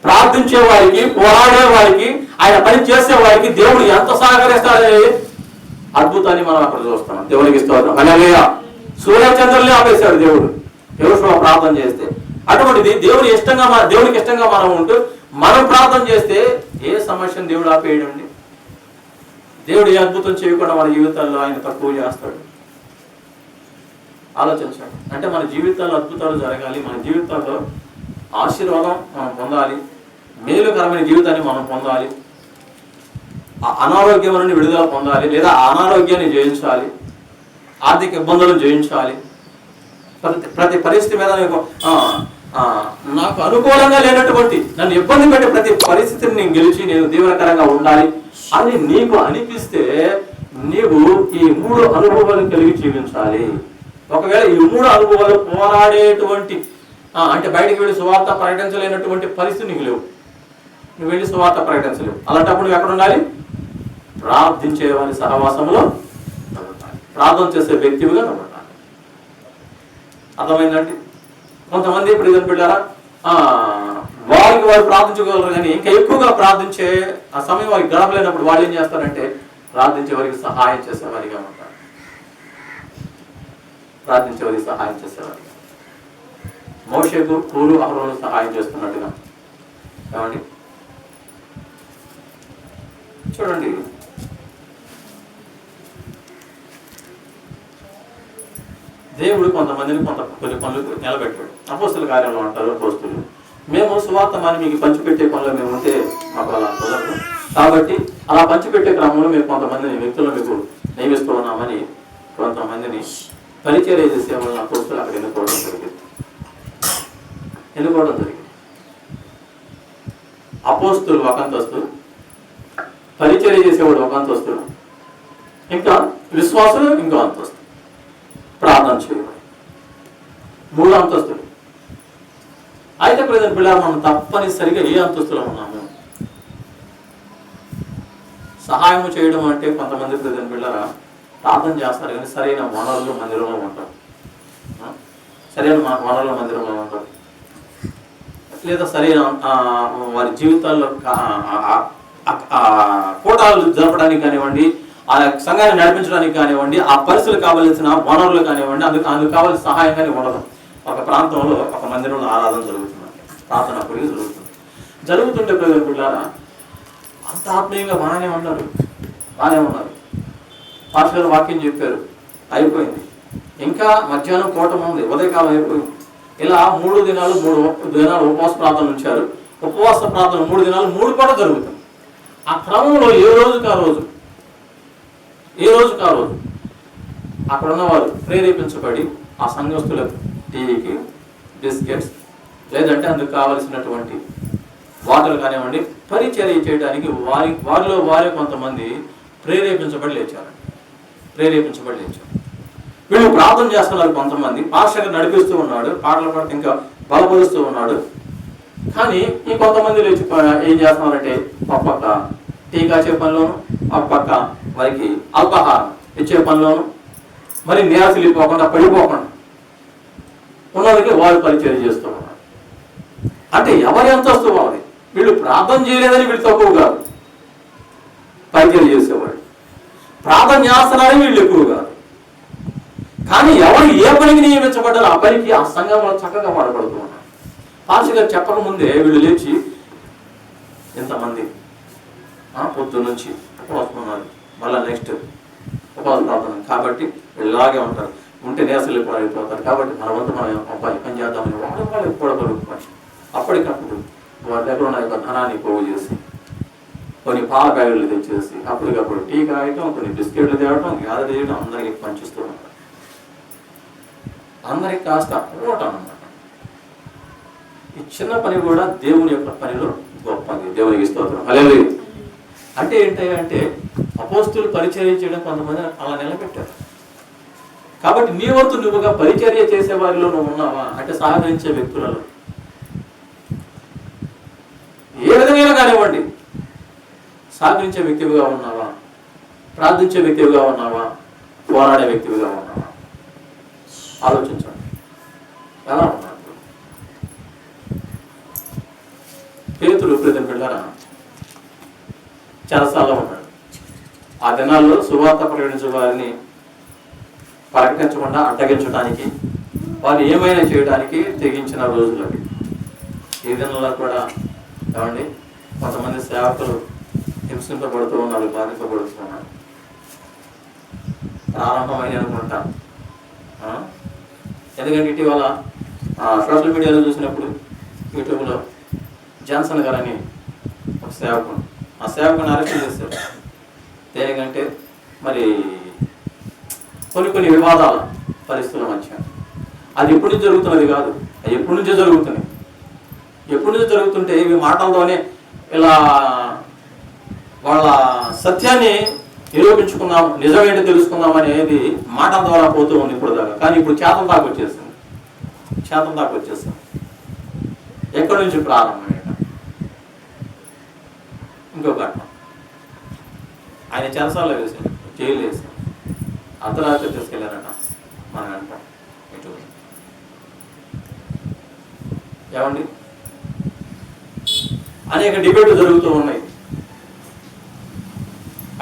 ప్రార్థించే వారికి, పోరాడే వారికి, ఆయన పని చేసే వారికి దేవుడు ఎంత సహకరిస్తాడనే అద్భుతాన్ని మనం అక్కడ చూస్తున్నాం. దేవునికి స్తోత్రం, హల్లెలూయా. సూర్యచంద్రుల్ని ఆపేశాడు దేవుడు యెహోషువ ప్రార్థన చేస్తే. అటువంటిది దేవునికి ఇష్టంగా మనం ఉంటూ మనం ప్రార్థన చేస్తే ఏ సమస్యను దేవుడు ఆపేయడండి. దేవుడు ఏ అద్భుతం చేయకుండా మన జీవితాల్లో ఆయన తక్కువ చేస్తాడు. ఆలోచించండి. అంటే మన జీవితాల్లో అద్భుతాలు జరగాలి, మన జీవితాల్లో ఆశీర్వాదం మనం పొందాలి, మేలుకరమైన జీవితాన్ని మనం పొందాలి, అనారోగ్యం నుండి విడుదల పొందాలి, లేదా అనారోగ్యాన్ని జయించాలి, ఆర్థిక ఇబ్బందులను జయించాలి. ప్రతి పరిస్థితి మీద నాకు అనుకూలంగా లేనటువంటి, నన్ను ఇబ్బంది పెట్టే ప్రతి పరిస్థితిని నేను గెలిచి నేను దీవెనకరంగా ఉండాలి అని నీకు అనిపిస్తే నీవు ఈ 3 అనుభవాలు కలిగి జీవించాలి. ఒకవేళ ఈ 3 అనుభవాలు పోరాడేటువంటి అంటే బయటికి వెళ్ళి సువార్త ప్రకటించలేనటువంటి పరిస్థితి నీకు లేవు, నువ్వు వెళ్ళి సువార్త ప్రకటించలేవు. అలాంటప్పుడు నువ్వు ఎక్కడ ఉండాలి? ప్రార్థించే వారి సహవాసంలో నమ్ముతాను, ప్రార్థన చేసే వ్యక్తివిగా నమ్ముతాను. అర్థమైందండి? కొంతమంది ఇప్పుడు ఇదని పెట్టారా వారికి వారు ప్రార్థించగలరు, కానీ ఇంకా ఎక్కువగా ప్రార్థించే ఆ సమయం వారికి గడపలేనప్పుడు వాళ్ళు ఏం చేస్తారంటే ప్రార్థించే వారికి సహాయం చేసేవారిగా ఉంటారు. ప్రార్థించే వారికి సహాయం చేసేవారిగా మోషేకు హూరు అహరోను సహాయం చేస్తున్నట్టుగా. ఏమండి చూడండి, దేవుడు కొంతమందిని కొన్ని పనులు నిలబెట్టాడు. అపోస్తుల కార్యంలో అంటారు అపోస్తులు, మేము సువార్త మాని మీకు పంచిపెట్టే పనులు మేము ఉంటే మాకు అలా కుదరదు, కాబట్టి అలా పంచిపెట్టే క్రమంలో మేము కొంతమందిని వ్యక్తులను మీకు నియమిస్తూ ఉన్నామని కొంతమందిని పరిచర్య చేసే వాళ్ళని అపోస్తులు అక్కడ ఎన్నుకోవడం జరిగింది. అపోస్తులు ఒక అంతస్తు, పరిచర్య చేసేవాడు ఒక అంతస్తు, ఇంకా విశ్వాసులు ఇంకో అంతస్తు, ప్రార్థన చేయబడి 3 అంతస్తులు. అయితే ప్రజెంట్ పిల్లలు మనం తప్పనిసరిగా ఏ అంతస్తులో ఉన్నాము? సహాయం చేయడం అంటే కొంతమంది ప్రజెంట్ పిల్లల ప్రార్థన చేస్తారు కానీ సరైన వనరులు మందిరంలో ఉంటారు, సరైన వనరుల మందిరంలో ఉంటారు, లేదా సరైన వారి జీవితాల్లో కూటాలు జరపడానికి కానివ్వండి, ఆ సంఘాన్ని నడిపించడానికి కానివ్వండి, ఆ పరిస్థితులు కావాల్సిన వనరులు కానివ్వండి, అందుకు కావాల్సిన సహాయం కానీ ఉండదు. ఒక ప్రాంతంలో ఒక మందిరంలో ఆరాధన జరుగుతుందండి, ప్రార్థన అప్పటికి జరుగుతుంటే ప్రజలు పిల్లారా అంత ఆత్మీయంగా బాగానే ఉన్నారు. పాస్టర్ వాక్యం చెప్పారు, అయిపోయింది. ఇంకా మధ్యాహ్నం కూటం ఉంది, ఉదయకాలం అయిపోయింది. ఇలా 3 దినాలు ఉపవాస ప్రార్థన ఉంచారు. ఉపవాస ప్రార్థన 3 దినాలు 3 కూడా జరుగుతుంది. ఆ క్రమంలో ఏ రోజుకు ఆ రోజు అక్కడ ఉన్నవారు ప్రేరేపించబడి ఆ సంఘస్థులకు టీకి బిస్కెట్స్ లేదంటే అందుకు కావలసినటువంటి వాటర్ కానివ్వండి పరిచర్య చేయడానికి వారిలో వారే కొంతమంది ప్రేరేపించబడి లేచారు. వీళ్ళు ప్రార్థన చేస్తున్నారు, కొంతమంది పాస్టర్ నడిపిస్తూ ఉన్నాడు, పాటలు పాడుతూ ఇంకా బలపరుస్తూ ఉన్నాడు. కానీ ఈ కొంతమంది లేచి ఏం చేస్తున్నారంటే ఒక పక్క టీ కాచే పనిలోను, ఒక పక్క వారికి అల్పాహారం ఇచ్చే పనిలోను, మరి నీరసిల్లిపోకుండా పడిపోకుండా ఉన్నదికి వాళ్ళు పరిచయం చేస్తూ ఉన్నారు. అంటే ఎవరి అంతస్తు వాళ్ళది. వీళ్ళు ప్రార్థన చేయలేదని వీళ్ళు తక్కువ కాదు, పరిచయం చేసేవాళ్ళు ప్రార్థన చేస్తున్నారని వీళ్ళు ఎక్కువ కాదు. కానీ ఎవరు ఏ పనికి నియమించబడ్డారో ఆ పనికి ఆ సంఘంలో చక్కగా వాడబడుతూ ఉన్నారు. పాస్టర్ గారు చెప్పకముందే వీళ్ళు లేచి ఇంతమంది పొద్దున్న నుంచి ఉపవాసం ఉన్నారు, మళ్ళీ నెక్స్ట్ ఉపవాస ప్రార్థన కాబట్టి వీళ్ళలాగే ఉంటారు, ఉంటే నేసలు అయిపోతారు. కాబట్టి మన వంతు మనం అబ్బాయి పని చేద్దామని వాళ్ళు కూడా పలుకుతారు. అప్పటికప్పుడు వారి దగ్గర ఉన్న యొక్క ధనాన్ని పోగు చేసి కొన్ని పాల ప్యాకెట్లు తెచ్చేసి అప్పటికప్పుడు టీ కాయటం, కొన్ని బిస్కెట్లు తేవటం, గ్యాదర్ చేయడం, అందరికీ పంచిస్తూ ఉంటారు. అందరికి కాస్త ఓటం అన్నమాట. ఈ చిన్న పని కూడా దేవుని యొక్క పనిలో గొప్పది. దేవునికి స్తోత్రం. హల్లెలూయా. అంటే ఏంటంటే అపోస్తులు పరిచర్య చేయడం కొంతమంది అలా నిలబెట్టారు. కాబట్టి నీ వంతు నువ్వుగా పరిచర్య చేసే వారిలో నువ్వు ఉన్నావా అంటే సహకరించే వ్యక్తులలో ఏ విధంగా కానివ్వండి, సహకరించే వ్యక్తివిగా ఉన్నావా, ప్రార్థించే వ్యక్తివిగా ఉన్నావా, పోరాడే వ్యక్తివిగా ఉన్నావా? ఆలోచించండి ఎలా ఉన్నారు. పేతురు ప్రజలు పిల్లరా చెరసాల్లో ఉన్నాడు. ఆ దినాల్లో సువార్త ప్రకటించే వారిని ప్రకటించకుండా అడ్డగించడానికి, వారు ఏమైనా చేయడానికి తెగించిన రోజులు అవి. ఈ దినాల్లో కూడా ఏమండి కొంతమంది సేవకులు హింసింపబడుతూ ఉన్నారు, బాధింపబడుతూ ఉన్నారు. ప్రారంభమైన అనుకుంటా. ఎందుకంటే ఇటీవల సోషల్ మీడియాలో చూసినప్పుడు యూట్యూబ్లో జాన్సన్ గారని ఒక సేవకుడు, ఆ సేవకుని అరెస్ట్ చేశారు. దేనికంటే మరి కొన్ని వివాదాల పరిస్థితుల మధ్య. అది ఎప్పటి నుంచి జరుగుతున్నది కాదు, అది ఎప్పటి నుంచో జరుగుతుంటే ఇవి మాటలతోనే ఇలా వాళ్ళ సత్యాన్ని నిరూపించుకుందాం, నిజమేంటో తెలుసుకుందాం అనేది మాటల ద్వారా పోతూ ఉంది ఇప్పుడు దాకా. కానీ ఇప్పుడు చేతల దాకా వచ్చేస్తుంది. ఎక్కడి నుంచి ప్రారంభం? ఇంకో ఘటన, ఆయన చెరసాల్లో వేసాడు, జైలు వేసాడు, అర్ధరాత్రి తీసుకెళ్ళారట మన అంటాం. ఏమండి అనేక డిబేట్లు జరుగుతూ ఉన్నాయి.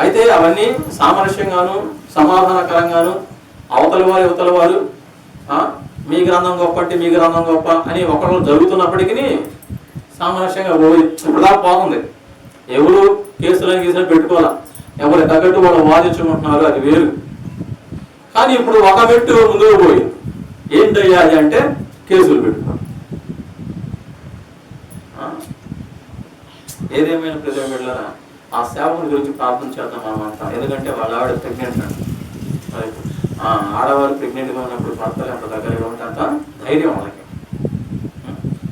అయితే అవన్నీ సామరస్యంగాను సమాధానకరంగాను అవతల వారు మీ గ్రంథం గొప్ప అంటే మీ గ్రంథం గొప్ప అని ఒకరు జరుగుతున్నప్పటికీ సామరస్యంగా ఇప్పుడు దాకా పోతుంది. ఎవరు కేసులను పెట్టుకోవాలా, ఎవరి తగ్గట్టు వాళ్ళు వాదించుకుంటున్నారు, అది వేరు. కానీ ఇప్పుడు ఒక మెట్టు ముందుకు పోయి ఏంటయ్యా అంటే కేసులు పెట్టుకోవాలి. ఏదేమైనా ప్రజలు వెళ్ళారా ఆ సేవకుని గురించి ప్రార్థన చేద్దాం మనం అంటాం. ఎందుకంటే వాళ్ళ ఆవిడ ప్రెగ్నెంట్ అంట. ఆడవాళ్ళు ప్రెగ్నెంట్గా ఉన్నప్పుడు భర్తలు అంత దగ్గరగా ఉంటే అంత ధైర్యం వాళ్ళకి.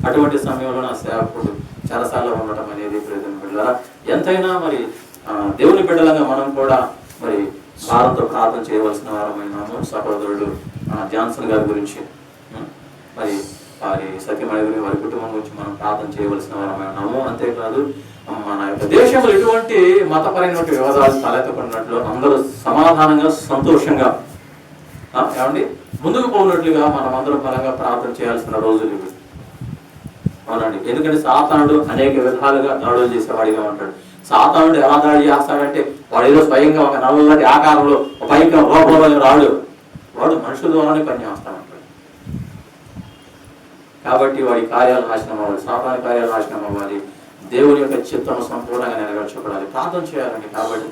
అటువంటి సమయంలో నా సేవకుడు చెరసాల్లో ఉండటం అనేది ప్రజలు వెళ్ళారా. ఎంతైనా మరి దేవుని బిడ్డలంగా మనం కూడా మరి భారంతో ప్రార్థన చేయవలసిన వారమైనాము. సహోదరుడు జాన్సన్ గారి గురించి, మరి వారి సత్యమణి గురించి, వారి కుటుంబం గురించి మనం ప్రార్థన చేయవలసిన వారమైనాము. అంతేకాదు మన యొక్క దేశంలో ఎటువంటి మతపరమైన వివాదాలు తలెత్తకున్నట్లు అందరూ సమాధానంగా సంతోషంగా ఏమండి ముందుకు పోయినట్లుగా మనం అందరం బలంగా ప్రార్థన చేయాల్సిన రోజులు ఇవి. అవునండి. ఎందుకంటే సాతానుడు అనేక విధాలుగా దాడులు చేసేవాడిగా ఉంటాడు. సాతానుడు ఎలా దాడి చేస్తాడంటే వాడు ఏదో స్వయంగా ఒక నల్లటి ఆకారంలో పైగా రూపంలో రాడు, వాడు మనుషుల ద్వారానే పనిచేస్తా ఉంటాడు. కాబట్టి వాడి కార్యాలు నాశనం అవ్వాలి, సాతాను కార్యాలు నాశనం అవ్వాలి, దేవుని యొక్క చిత్తం సంపూర్ణంగా నెరవేర్చబడాలి, ప్రార్థన చేయాలండి. కాబట్టి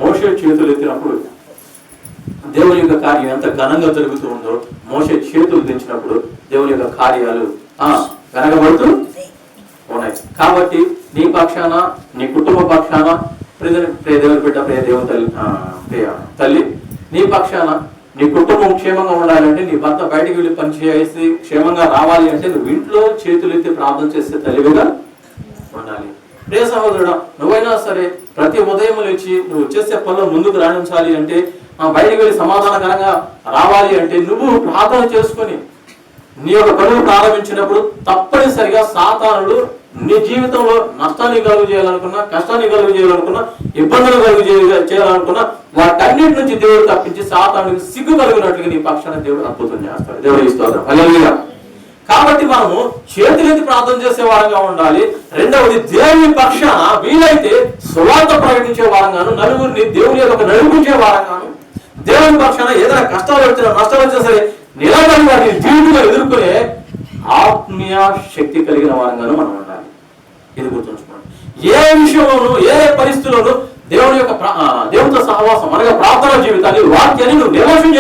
మోషే చేతులు ఎత్తినప్పుడు దేవుని యొక్క కార్యం ఎంత ఘనంగా జరుగుతూ ఉందో, మోషే చేతులు దించినప్పుడు దేవుని యొక్క కార్యాలు వెనకబడుతూ ఉన్నాయి. కాబట్టి నీ పక్షాన, నీ కుటుంబ పక్షాన, దేవుని బిడ్డ, దేవుని తల్లి నీ పక్షాన, నీ కుటుంబం క్షేమంగా ఉండాలంటే, నీ భర్త బయటికి వెళ్ళి పనిచేసి క్షేమంగా రావాలి అంటే నువ్వు ఇంట్లో చేతులెత్తి ప్రార్థన చేసే తల్లివిగా ఉండాలి. ప్రియ సహోదరుడు, నువ్వైనా సరే ప్రతి ఉదయం లేచి నువ్వు చేసే పనులు ముందుకు రాణించాలి అంటే, బయటికి వెళ్ళి సమాధానకరంగా రావాలి అంటే నువ్వు ప్రార్థన చేసుకొని నీ యొక్క పనులు ప్రారంభించినప్పుడు తప్పనిసరిగా సాతానుడు నీ జీవితంలో నష్టాన్ని కలుగు చేయాలనుకున్నా, కష్టాన్ని కలుగు చేయాలనుకున్నా, ఇబ్బందులు కలుగు చేయాలనుకున్నా వాటన్నిటి నుంచి దేవుడు తప్పించి సాతానుడికి సిగ్గు కలిగినట్లుగా నీ పక్షాన దేవుడు అద్భుతం చేస్తాడు. దేవుడు ఇస్తాడు. హల్లెలూయా. కాబట్టి మనము చేతులెత్తి ప్రార్థన చేసే వారంగా ఉండాలి. రెండవది, దేవుని పక్షాన వీలైతే సువార్త ప్రకటించే వారంగాను, నలుగురిని దేవుని యొక్క నడిపించే వారంగాను, దేవుని పక్షాన ఏదైనా కష్టాలు వచ్చినా నష్టాలు వచ్చినా సరే నిలబడి వాటిని జీవితంగా ఎదుర్కొనే ఆత్మీయ శక్తి కలిగిన వారంగాను మనం ఉండాలి. ఇది గుర్తుంచుకోండి. ఏ విషయంలోనూ, ఏ పరిస్థితుల్లోనూ దేవునితో సహవాసం అనగా ప్రార్థన జీవితాన్ని, వాక్యాన్ని నువ్వు నిర్లక్ష్యం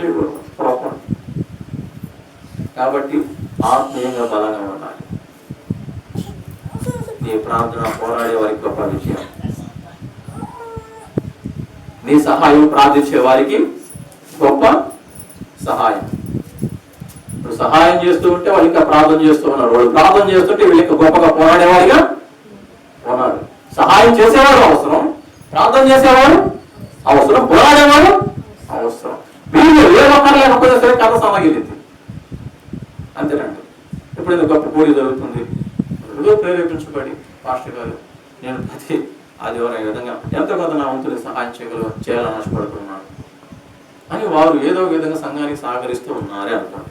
చేయకూడదు. కాబట్టి ఆత్మీయంగా బలంగా ఉండాలి. నీ ప్రార్థన పోరాడే వారికి గొప్ప విషయం, నీ సహాయం ప్రార్థించే వారికి గొప్ప సహాయం. నువ్వు సహాయం చేస్తూ ఉంటే వాళ్ళు ఇంకా ప్రార్థన చేస్తూ ఉన్నారు, వాళ్ళు ప్రార్థన చేస్తుంటే వీళ్ళు ఇంకా గొప్పగా పోరాడేవారిగా ఉన్నారు. సహాయం చేసేవాడు అవసరం, ప్రార్థన చేసేవాడు అవసరం, పోరాడేవాడు అవసరం. వీళ్ళు ఏ ఒక్కరు లేకపోతే సరే కథ సామగిలింది అంతేనండి. ఎప్పుడైనా గొప్ప పూరి జరుగుతుంది, ప్రేరేపించబడి పాస్టర్ గారు నేను ప్రతి ఆదివారం ఈ విధంగా ఎంత కొంత నా వంతుని సహాయం చేయాలని ఆశపడుతున్నాను అని వారు ఏదో విధంగా సంఘానికి సహకరిస్తూ ఉన్నారే అంటారు.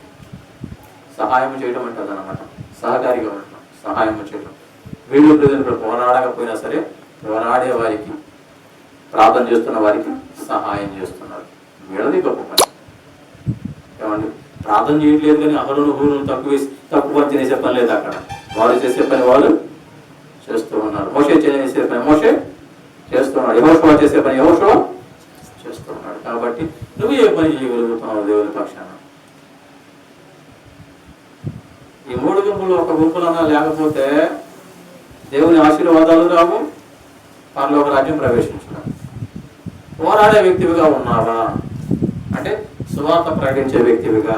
సహాయం చేయడం అంటే అదనమాట, సహకారిగా ఉండటం, సహాయం చేయడం. వీళ్ళు ప్రజలు పోరాడకపోయినా సరే పోరాడే వారికి, ప్రార్థన చేస్తున్న వారికి సహాయం చేస్తున్నారు. వీళ్ళది గొప్ప పని. ఏమండి, ప్రార్థన చేయట్లేదు కానీ అహరును హూను తక్కువ తినేసే పని లేదు అక్కడ. వారు చేసే పని వాళ్ళు చేస్తూ ఉన్నారు. మోషే చేసే పని మోషే చేస్తున్నాడు, యెహోషువ చేసే పని యెహోషువ చేస్తున్నాడు. కాబట్టి నువ్వు ఏ పని చేయగలుగుతున్నావు దేవుని పక్షాన? ఈ మూడు గుంపులు ఒక గుంపులన్నా లేకపోతే దేవుని ఆశీర్వాదాలు రావు, పరలోక రాజ్యం ప్రవేశించడం. పోరాడే వ్యక్తివిగా ఉన్నావా అంటే సువార్త ప్రకటించే వ్యక్తివిగా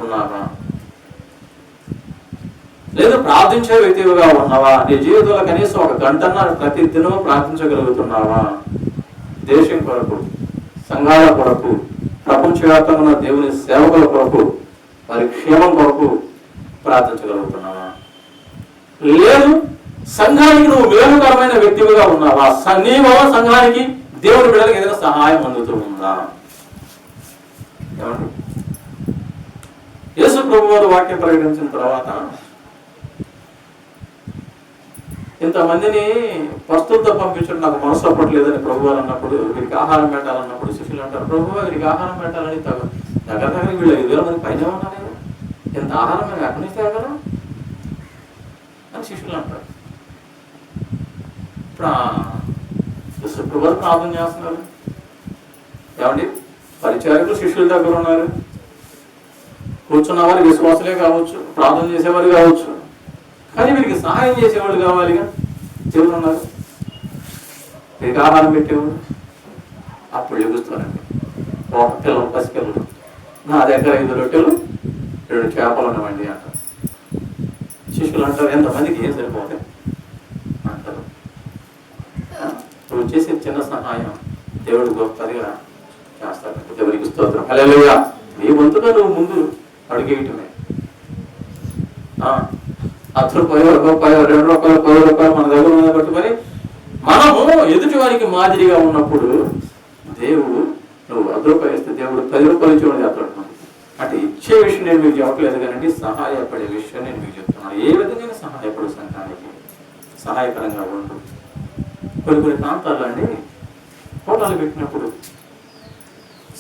ఉన్నావా, లేదు ప్రార్థించే వ్యక్తివిగా ఉన్నావా? నీ జీవితంలో కనీసం ఒక గంటన్న ప్రతి దినం ప్రార్థించగలుగుతున్నావా? దేశం కొరకు, సంఘాల కొరకు, ప్రపంచవ్యాప్తంగా ఉన్న దేవుని సేవకుల కొరకు, వారి క్షేమం కొరకు ప్రార్థించగలుగుతున్నావా? లేదు సంఘానికి నువ్వు మేలుకరమైన వ్యక్తివిగా ఉన్నావా? నీవో సంఘానికి, దేవుని బిడ్డలకు ఏదైనా సహాయం అందుతూ ఉందా? యేసు ప్రభు వారు వాక్యం ప్రకటించిన తర్వాత ఇంతమందిని పస్తులతో పంపించడం నాకు మనసు అప్పట్లేదని ప్రభు వారు అన్నప్పుడు, వీరికి ఆహారం పెట్టాలన్నప్పుడు శిష్యులు అంటారు, ప్రభు వీరికి ఆహారం పెట్టాలని దగ్గర వీళ్ళు 5,000 మంది పైన ఉన్నారు, ఇంత ఆహారం మేము ఎక్కడి నుంచి తేగలం అని శిష్యులు అంటారు. ఇప్పుడు వారు ప్రార్థన చేస్తున్నారు. ఏమండి, పరిచారకులు శిష్యుల దగ్గర ఉన్నారు, కూర్చున్న వారు విశ్వాసులే కావచ్చు, ప్రార్థన చేసేవారు కావచ్చు, కానీ వీరికి సహాయం చేసేవాళ్ళు కావాలిగా. ఎవరు ఉన్నారు? వీరికి ఆహారం పెట్టేవాడు. అప్పుడు ఎగుస్తారండి, పిల్లలు, పసిపిల్లలు, నా దగ్గర 5 రొట్టెలు 2 చేపలు ఉన్నవండి అంటారు. శిష్యులు అంటారు, ఎంతమందికి ఏం సరిపోతాయి అంటారు. చిన్న సహాయం దేవుడు గొప్పదిగా చేస్తాడు. దేవునికి స్తోత్రం. హల్లెలూయా. నీ వంతుగా నువ్వు ముందు అడుగేయటమే. ₹10 ₹2 ₹10 మన దగ్గర ఉన్నది పట్టుకొని మనము ఎదుటి వారికి మాదిరిగా ఉన్నప్పుడు దేవుడు నువ్వు ₹10 ఇస్తే దేవుడు ₹10 ఇచ్చేవాడు చేస్తాడు. అంటే ఇచ్చే విషయం నేను మీకు చెప్పలేదు కానీ సహాయపడే విషయం నేను మీకు చెప్తున్నాను. ఏ విధంగా సహాయపడు, సంఘానికి సహాయకరంగా ఉండు. కొన్ని ప్రాంతాల్లో అండి హోటల్ పెట్టినప్పుడు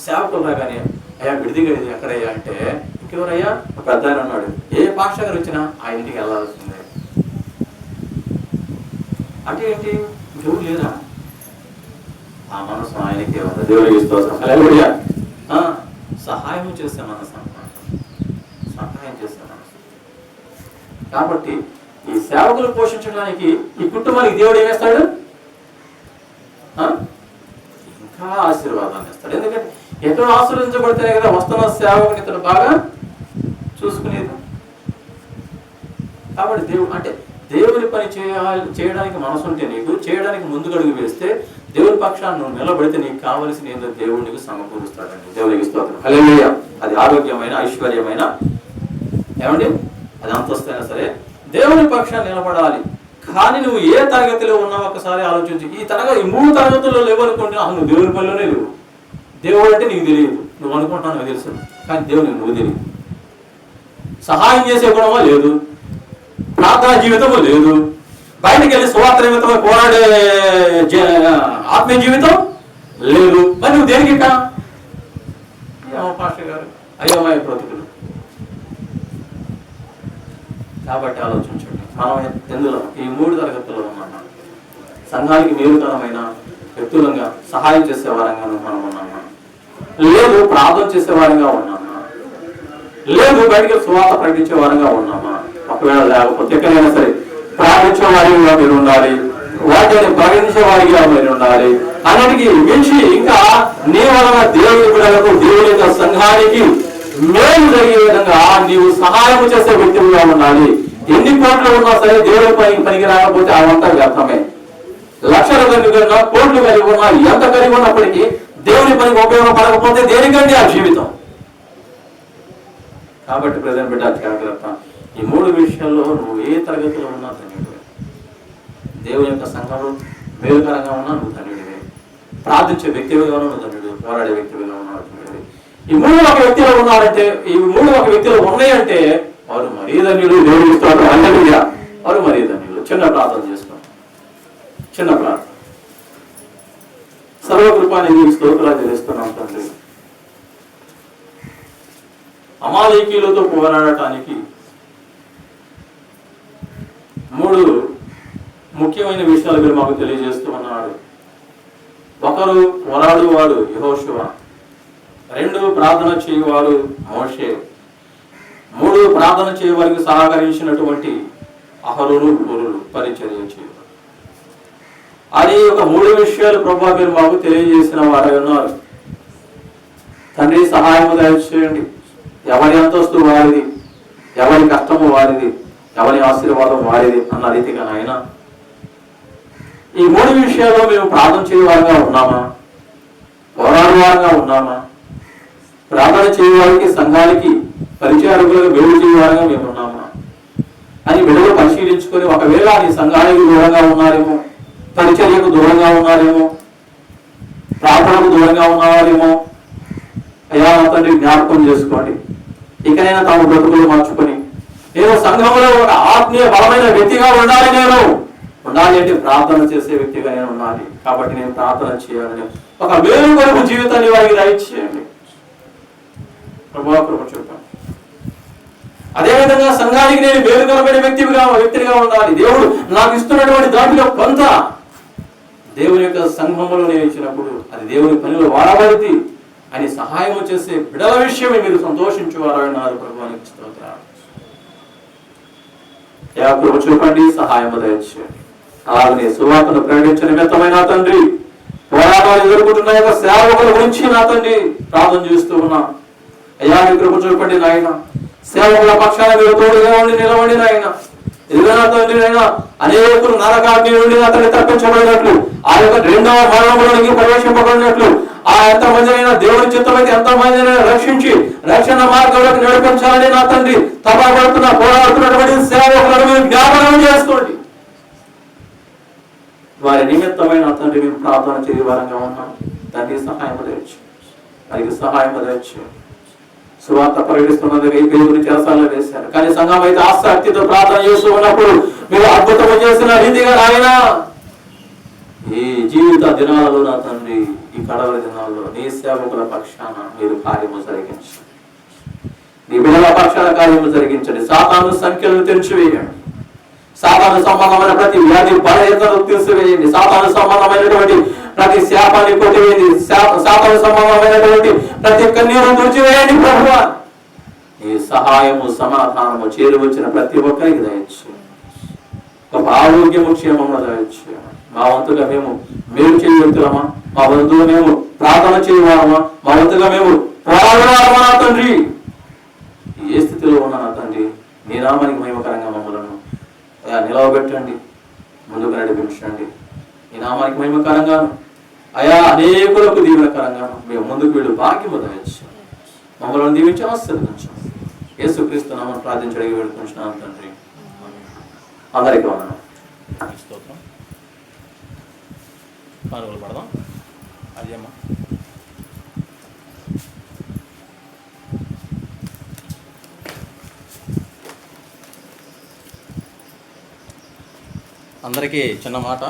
సేవకులు రాగానే అయ్యా విడిదిగా ఇది ఎక్కడయ్యా అంటే ఇంకెవరయ్యా పెద్ద ఆయన అన్నాడు. ఏ భాష గారు వచ్చినా ఆ ఇంటికి వెళ్ళాల్సిందే. అంటే ఏంటి, దేవుడు లేదా? ఆ మనసు ఆయనకి దేవుడికి స్తోత్రం. హల్లెలూయా. సహాయం చేసే మనసు అన్నమాట, సహాయం చేసే మనసు. కాబట్టి ఈ సేవకులు పోషించడానికి ఈ కుటుంబానికి దేవుడు ఏమేస్తాడు? ఇంకా ఆశీర్వాదాన్ని ఇస్తాడు. ఎందుకంటే ఎక్కడ ఆశీర్వదించబడితేనే కదా వస్తున్న సేవకుని ఇతను బాగా చూసుకునేది. కాబట్టి దేవుడు అంటే దేవుని పని చేయడానికి మనసు ఉంటే, నీకు చేయడానికి ముందుకు అడుగు వేస్తే, దేవుని పక్షాన్ని నువ్వు నిలబడితే నీకు కావలసిన ఏదో దేవుడు నీకు సమకూరుస్తాడండి. దేవునికి స్తోత్రం. హల్లెలూయా. అది ఆరోగ్యమైన, ఐశ్వర్యమైన, ఏమండి అది అంతస్తైనా సరే దేవుని పక్షాన్ని నిలబడాలి. కానీ నువ్వు ఏ తరగతిలో ఉన్నావు ఒకసారి ఆలోచించి. ఈ 3 తరగతుల్లో లేవనుకుంటే నువ్వు దేవుని పనిలోనే లేవు. దేవుడు అంటే నీకు తెలియదు, నువ్వు అనుకుంటున్నావు నాకు తెలుసు, కానీ దేవునికి నువ్వు తెలియదు. సహాయం చేసే గుణమో లేదు, ప్రార్థనా జీవితము లేదు, బయటికి వెళ్ళి స్వార్థ నిమిత్తమై పోరాడే ఆత్మీయ జీవితం లేదు. మరి నువ్వు దేనికి పాస్టర్ గారు అయోమయ బ్రతుకులు. కాబట్టి ఆలోచించండి, మనం ఎందులో ఈ 3 తరగతుల్లో ఉన్నామా? సంఘానికి మేలుకరమైన వ్యక్తులంగా సహాయం చేసే వారంగా మనం ఉన్నామా? లేదు ప్రార్థన చేసే వారంగా ఉన్నామా? లేదు బయటికి సువార్త ప్రకటించే వారంగా ఉన్నామా? ఒకవేళ లేకపోతే ఎక్కడైనా సరే ప్రార్థించే వారిగా మీరు ఉండాలి, వాటిని ప్రకటించే వారిగా మీరు ఉండాలి. అన్నిటికీ మించి ఇంకా నీ వలన దేవుని బిడ్డలకు, దేవుని యొక్క సంఘానికి మేలు జరిగే విధంగా నీవు సహాయం చేసే వ్యక్తిగా ఉండాలి. ఎన్ని కోట్లు ఉన్నా సరే దేవుడి పనికి రాకపోతే అవంతా వ్యర్థమే. లక్షల కలిగి ఉన్నా, కోట్లు కలిగి ఉన్నా, ఎంత కలిగి ఉన్నప్పటికీ దేవుని పనికి ఉపయోగపడకపోతే దేనికండి ఆ జీవితం? కాబట్టి ప్రజెంట్ బిడ్డ జాగ్రత్త. ఈ 3 విషయాల్లో నువ్వు ఏ తరగతిలో ఉన్నా ధన్యుడివే. దేవుని యొక్క సంఘంలో మేలుకరంగా ఉన్నా నువ్వు ధన్యుడివే. ప్రార్థించే వ్యక్తిగా ఉన్నా నువ్వు ధన్యుడివి, పోరాడే వ్యక్తిగా ఉన్నా ధన్యుడివి. ఈ 3 ఒక వ్యక్తిలో ఉన్నారంటే, ఈ 3 ఒక వ్యక్తిలో ఉన్నాయంటే వారు మరీ ధన్యుడు. దేవుడు ఇస్తాడు. హల్లెలూయా. వారు మరీ ధన్యుడు. చిన్న ప్రార్థన చేసుకో, చిన్న ప్రార్థన. సర్వకృపాన్ని నీకు స్తోత్రాలు చెల్లిస్తున్నాం తండ్రి. అమాలేకీయులతో పోరాడటానికి 3 ముఖ్యమైన విషయాలు మీరు మాకు తెలియజేస్తూ ఉన్నాడు. 1 పోరాడువాడు యెహోషువ, 2 ప్రార్థన చేయువాడు మోషే, 3 ప్రార్థన చేయవారికి సహకరించినటువంటి అహరోను హూరులు పరిచర్య చేయవారు. అది ఒక 3 విషయాలు ప్రభువా మీరు మాకు తెలియజేసిన వారై ఉన్నారు. తండ్రి సహాయం దయచేయండి. ఎవరి అంతస్తు వారిది, ఎవరి కష్టము వారిది, ఎవరి ఆశీర్వాదం వారిది అన్న రీతిగా నాయన ఈ 3 విషయాల్లో మేము ప్రార్థన చేయవారుగా ఉన్నామా? పోరాడువారుగా ఉన్నామా? ప్రార్థన చేయవారికి, సంఘానికి పరిచయాలుగా వేరు చేయవారుగా మేము ఉన్నామా అని విడుదల పరిశీలించుకొని, ఒకవేళ నీ సంఘానికి దూరంగా ఉన్నారేమో, పరిచర్యకు దూరంగా ఉన్నారేమో, ప్రార్థనకు దూరంగా ఉన్నారేమో, అయ్యా తండ్రి జ్ఞాపకం చేసుకోండి. ఇకనైనా తాము బ్రతుకులు మార్చుకొని నేను సంఘంలో ఒక ఆత్మీయ బలమైన వ్యక్తిగా ఉండాలి. నేను ఉండాలి అంటే ప్రార్థన చేసే వ్యక్తిగా నేను ఉండాలి. కాబట్టి నేను ప్రార్థన చేయాలని ఒక మేలు కొరకు జీవితాన్ని వారికి దయచేయండి ప్రభువా, కృప చూపండి. అదేవిధంగా సంఘానికి నేను మేలుకరమైన వ్యక్తిగా ఉండాలి. దేవుడు నాకు ఇస్తున్నటువంటి దాంట్లో కొంత దేవుని యొక్క సంఘంలో నేను ఇచ్చినప్పుడు అది దేవుని పనిలో వాడబడింది అని సహాయం చేసే బిడల విషయమే మీరు సంతోషించువారన్నారు ప్రభువానికి స్తోత్రాలు. కృప చూపండి, సహాయం దయచేయండి. అలాగే సువార్తను ప్రకటించిన నిమిత్తమైన తండ్రి, పోరాటాలు జరుగుతున్న యొక్క సేవకుల గురించి నా తండ్రి ప్రార్థన చేస్తూ ఉన్నా. అయ్యా కృప చూపండి నాయన. సేవకుల పక్షాన మీరు తోడుగా ఉండి నిలవండి నాయన. ఇదిగో నా తండ్రి అయినా అనేకులు నరకాగ్ని నుండి అతన్ని తప్పించబడినట్లు, ఆ యొక్క రెండవ మరణంలోనికి ప్రవేశింపబడినట్లు, ఆ ఎంతమందినైనా దేవుని చిత్తమైతే ఎంతమందినైనా రక్షించి రక్షణ మార్గంలోకి నడిపించాలని నా తండ్రి తపపడుతున్న పోరాడుతున్నటువంటి సేవకులను మీరు జ్ఞాపకం చేసుకోండి. వారి నిమిత్తమైన తండ్రి మేము ప్రార్థన చేయ వారంగా ఉన్నాం. తండ్రి సహాయం తెచ్చు, వారికి సహాయం తెచ్చు. సువార్త ప్రకటిస్తున్నది పేరుని చెరసాల్లో వేశారు, కానీ సంఘం అయితే ఆసక్తితో ప్రార్థన చేస్తూ ఉన్నప్పుడు మీరు అద్భుతం చేసిన రీతిగా ఆయన ఈ జీవిత దినాలలో నా తండ్రి ఈ కడవరి దినాల్లో నీ సేవకుల పక్షాన మీరు కార్యము జరిగించండి, నీ బిడ్డల పక్షాన కార్యము జరిగించండి. సాతాను సంఖ్యలను తెంచివేయండి, సాతాను సంబంధమైన ప్రతి వ్యాధి బలహీనతను తీసివేయండి, సాతాను సంబంధమైనటువంటి ప్రతి శాపాన్ని కొట్టివేయండి, సాతాను సంబంధమైనటువంటి ప్రతి కన్నీరు తుడిచివేయండి. ప్రభువా ఈ సహాయము సమాధానము చేరువచ్చిన ప్రతి ఒక్కరికి దయచ్చు, ఒక ఆరోగ్యము క్షేమము దయచ్చు. మా వంతుగా మేము మేలు చేయగలుగుతామా, మా వంతుగా మేము ప్రార్థన చేయవారమా, మా వంతుగా మేము పోరాడవారమా నా తండ్రి. ఏ స్థితిలో ఉన్నా నా తండ్రి నీ నామానికి మహిమకరంగా మమ్మలను నిలవబెట్టండి, ముందుకు నడిపించండి. ఈ నామానికి మహిమకరంగాను అయా అనేకులకు దీవెనకరంగాను మేము ముందుకు వీళ్ళు భాగ్యము దయచ్చు. మమ్మల్ని దీవించి ఆశీర్వదించాం. యేసుక్రీస్తు నామమున ప్రార్థించడానికి వేడుకుంటున్నాను తండ్రి. అందరికీ వందనాలు. స్తోత్రం. పానుగులు పడదాం. అదేమ్మా అందరికీ చిన్న మాట.